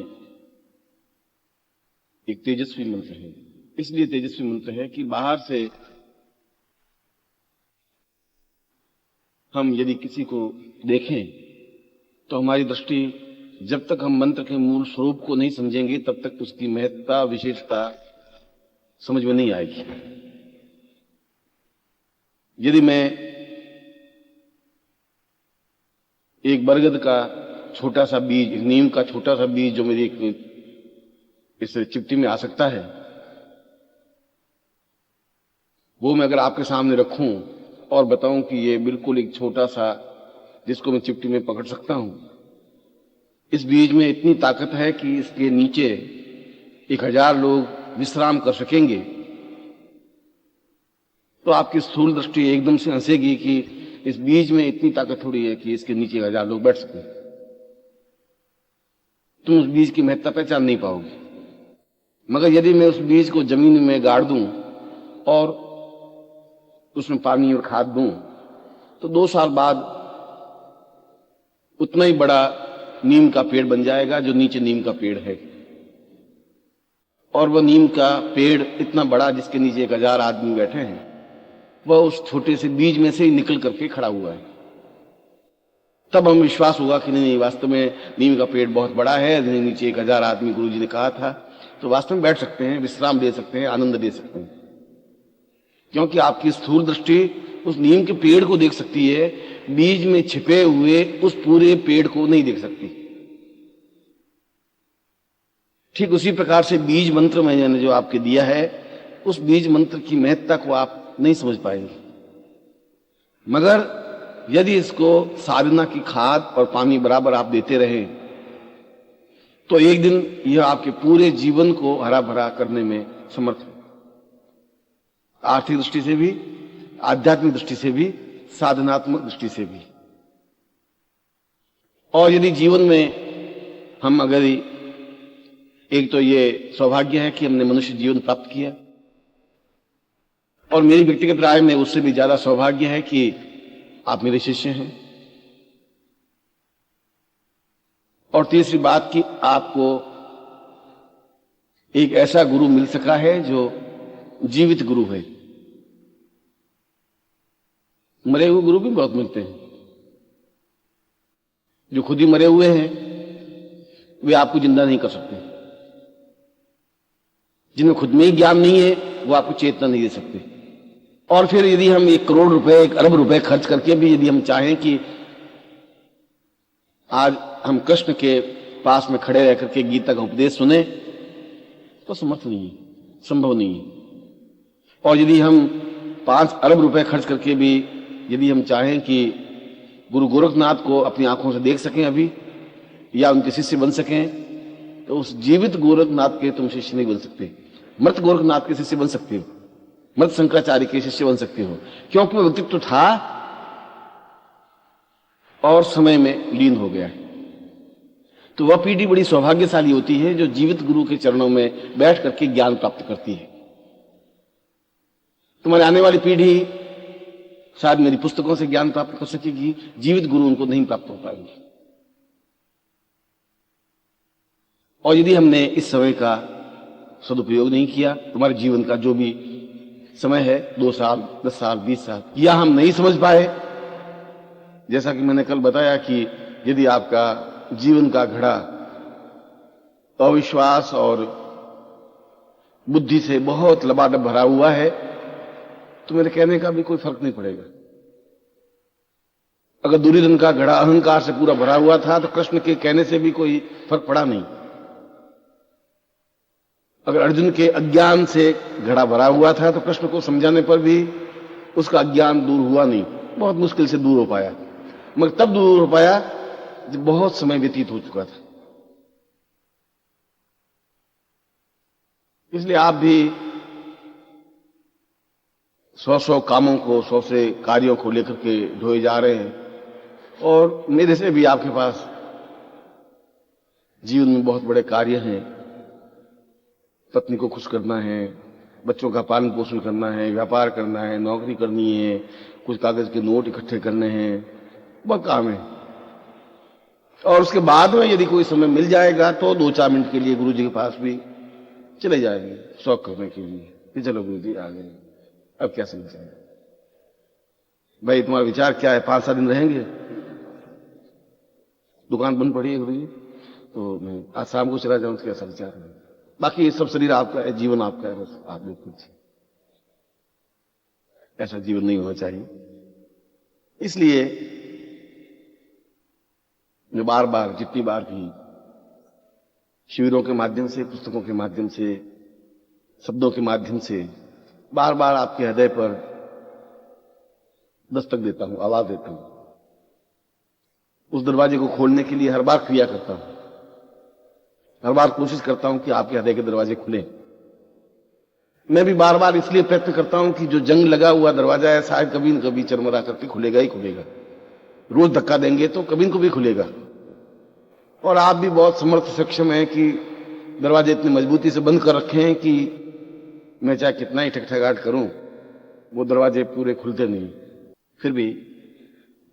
S1: एक तेजस्वी मंत्र है। इसलिए तेजस्वी मंत्र है कि बाहर से हम यदि किसी को देखें तो हमारी दृष्टि, जब तक हम मंत्र के मूल स्वरूप को नहीं समझेंगे तब तक उसकी महत्ता विशेषता समझ में नहीं आएगी। यदि मैं एक बरगद का छोटा सा बीज, नीम का छोटा सा बीज जो मेरी इस चिपटी में आ सकता है, वो मैं अगर आपके सामने रखूं और बताऊं कि ये बिल्कुल एक छोटा सा जिसको मैं चिपटी में पकड़ सकता हूं, इस बीज में इतनी ताकत है कि इसके नीचे 1000 लोग विश्राम कर सकेंगे, तो आपकी स्थूल दृष्टि एकदम से हंसेगी कि इस बीज में इतनी ताकत थोड़ी है कि इसके नीचे 1000 लोग बैठ सकें। तुम उस बीज की महत्ता पहचान नहीं पाओगे। मगर यदि मैं उस बीज को जमीन में गाड़ दूं और उसमें पानी और खाद दूं, तो 2 साल बाद उतना ही बड़ा नीम का पेड़ बन जाएगा जो नीचे नीम का पेड़ है। और वह नीम का पेड़ इतना बड़ा जिसके नीचे 1000 आदमी बैठे हैं, वह उस छोटे से बीज में से ही निकल करके खड़ा हुआ है। तब हम विश्वास होगा कि नहीं, वास्तव में नीम का पेड़ बहुत बड़ा है, नीचे 1000 आदमी गुरुजी ने कहा था, तो वास्तव में बैठ सकते हैं, विश्राम ले सकते हैं, आनंद ले सकते हैं। क्योंकि आपकी स्थूल दृष्टि उस नीम के पेड़ को देख सकती है, बीज में छिपे हुए उस पूरे पेड़ को नहीं देख सकती। ठीक उसी प्रकार से बीज मंत्र मैंने जो आपके दिया है, उस बीज मंत्र की महत्ता को आप नहीं समझ पाएंगे। मगर यदि इसको साधना की खाद और पानी बराबर आप देते रहे, तो एक दिन यह आपके पूरे जीवन को हरा भरा करने में समर्थ है। आर्थिक दृष्टि से भी, आध्यात्मिक दृष्टि से भी, साधनात्मक दृष्टि से भी। और यदि जीवन में हम अगर, एक तो ये सौभाग्य है कि हमने मनुष्य जीवन प्राप्त किया, और मेरी व्यक्तिगत राय में उससे भी ज्यादा सौभाग्य है कि आप मेरे शिष्य हैं। और तीसरी बात कि आपको एक ऐसा गुरु मिल सका है जो जीवित गुरु है। मरे हुए गुरु भी बहुत मिलते हैं, जो खुद ही मरे हुए हैं, वे आपको जिंदा नहीं कर सकते। जिनमें खुद में ही ज्ञान नहीं है, वो आपको चेतना नहीं दे सकते। और फिर यदि हम 1 करोड़ रुपए, 1 अरब रुपए खर्च करके भी यदि हम चाहें कि आज हम कृष्ण के पास में खड़े रह करके गीता का उपदेश सुने, तो समर्थ नहीं है, संभव नहीं है। और यदि हम 5 अरब रुपए खर्च करके भी यदि हम चाहें कि गुरु गोरखनाथ को अपनी आंखों से देख सकें अभी, या उनके शिष्य बन सकें, तो उस जीवित गोरखनाथ के तुम शिष्य नहीं बन सकते। मृत गोरखनाथ के शिष्य बन सकते हो, मृत शंकराचार्य के शिष्य बन सकते हो, क्योंकि वह व्यक्तित्व था और समय में लीन हो गया है। तो वह पीढ़ी बड़ी सौभाग्यशाली होती है जो जीवित गुरु के चरणों में बैठ करके ज्ञान प्राप्त करती है। तुम्हारी आने वाली पीढ़ी शायद मेरी पुस्तकों से ज्ञान प्राप्त कर सकेगी, जीवित गुरु उनको नहीं प्राप्त हो पाएंगे। और यदि हमने इस समय का सदुपयोग नहीं किया, तुम्हारे जीवन का जो भी समय है, 2 साल, 10 साल, 20 साल, या हम नहीं समझ पाए, जैसा कि मैंने कल बताया कि यदि आपका जीवन का घड़ा अविश्वास और बुद्धि से बहुत लबालब भरा हुआ है, तो मेरे कहने का भी कोई फर्क नहीं पड़ेगा। अगर दुर्योधन का घड़ा अहंकार से पूरा भरा हुआ था, तो कृष्ण के कहने से भी कोई फर्क पड़ा नहीं। अगर अर्जुन के अज्ञान से घड़ा भरा हुआ था तो कृष्ण को समझाने पर भी उसका अज्ञान दूर हुआ नहीं, बहुत मुश्किल से दूर हो पाया। मगर तब दूर हो पाया जब बहुत समय व्यतीत हो चुका था। इसलिए आप भी 100 कामों को, 100 से कार्यों को लेकर के ढोए जा रहे हैं, और मेरे से भी आपके पास जीवन में बहुत बड़े कार्य हैं। पत्नी को खुश करना है, बच्चों का पालन पोषण करना है, व्यापार करना है, नौकरी करनी है, कुछ कागज के नोट इकट्ठे करने हैं, बहुत काम है। और उसके बाद में यदि कोई समय मिल जाएगा तो 2-4 मिनट के लिए गुरु जी के पास भी चले जाएंगे शौक करने के लिए कि चलो गुरु जी आ गए, अब क्या समझाएं भाई, तुम्हारा विचार क्या है? 5-7 दिन रहेंगे, दुकान बंद पड़ी है गुरु जी, तो मैं आज शाम को चला जाऊं, तो कैसा विचार है? बाकी ये सब शरीर आपका है, जीवन आपका है, बस आप लोग कुछ ऐसा जीवन नहीं होना चाहिए। इसलिए मैं बार बार, जितनी बार भी शिविरों के माध्यम से, पुस्तकों के माध्यम से, शब्दों के माध्यम से बार बार आपके हृदय पर दस्तक देता हूं, आवाज देता हूं। उस दरवाजे को खोलने के लिए हर बार क्रिया करता हूं, हर बार कोशिश करता हूं कि आपके हृदय के दरवाजे खुले। मैं भी बार बार इसलिए प्रयत्न करता हूं कि जो जंग लगा हुआ दरवाजा है शायद कभी न कभी चरमरा करके खुलेगा ही खुलेगा। रोज धक्का देंगे तो कभी न कभी खुलेगा। और आप भी बहुत समर्थ सक्षम हैं कि दरवाजे इतनी मजबूती से बंद कर रखे हैं कि मैं चाहे कितना ही ठकठगाट करूं, वो दरवाजे पूरे खुलते नहीं। फिर भी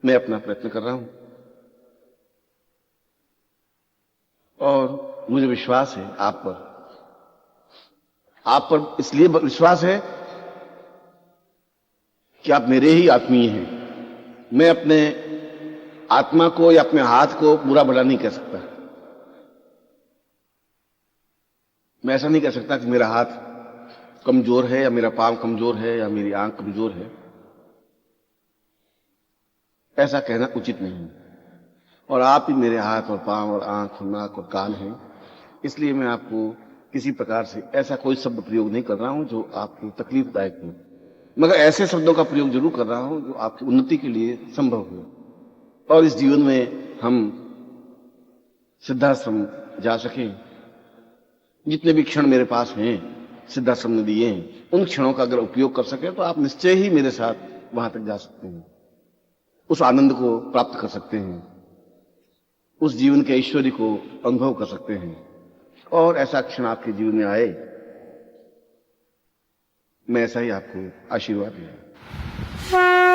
S1: मैं अपना प्रयत्न कर रहा हूं, और मुझे विश्वास है आप पर इसलिए विश्वास है कि आप मेरे ही आत्मीय हैं। मैं अपने आत्मा को या अपने हाथ को बुरा भला नहीं कह सकता। मैं ऐसा नहीं कह सकता कि मेरा हाथ कमजोर है, या मेरा पांव कमजोर है, या मेरी आंख कमजोर है। ऐसा कहना उचित नहीं। और आप ही मेरे हाथ और पांव और आंख और नाक और कान हैं। इसलिए मैं आपको किसी प्रकार से ऐसा कोई शब्द प्रयोग नहीं कर रहा हूं जो आपको तकलीफदायक हो, मगर ऐसे शब्दों का प्रयोग जरूर कर रहा हूं जो आपकी उन्नति के लिए संभव हो, और इस जीवन में हम सिद्धाश्रम जा सकें। जितने भी क्षण मेरे पास हैं सिद्धाश्रम ने दिए हैं, उन क्षणों का अगर उपयोग कर सके तो आप निश्चय ही मेरे साथ वहां तक जा सकते हैं, उस आनंद को प्राप्त कर सकते हैं, उस जीवन के ऐश्वर्य को अनुभव कर सकते हैं। और ऐसा क्षण आपके जीवन में आए, मैं ऐसा ही आपको आशीर्वाद दूंगा।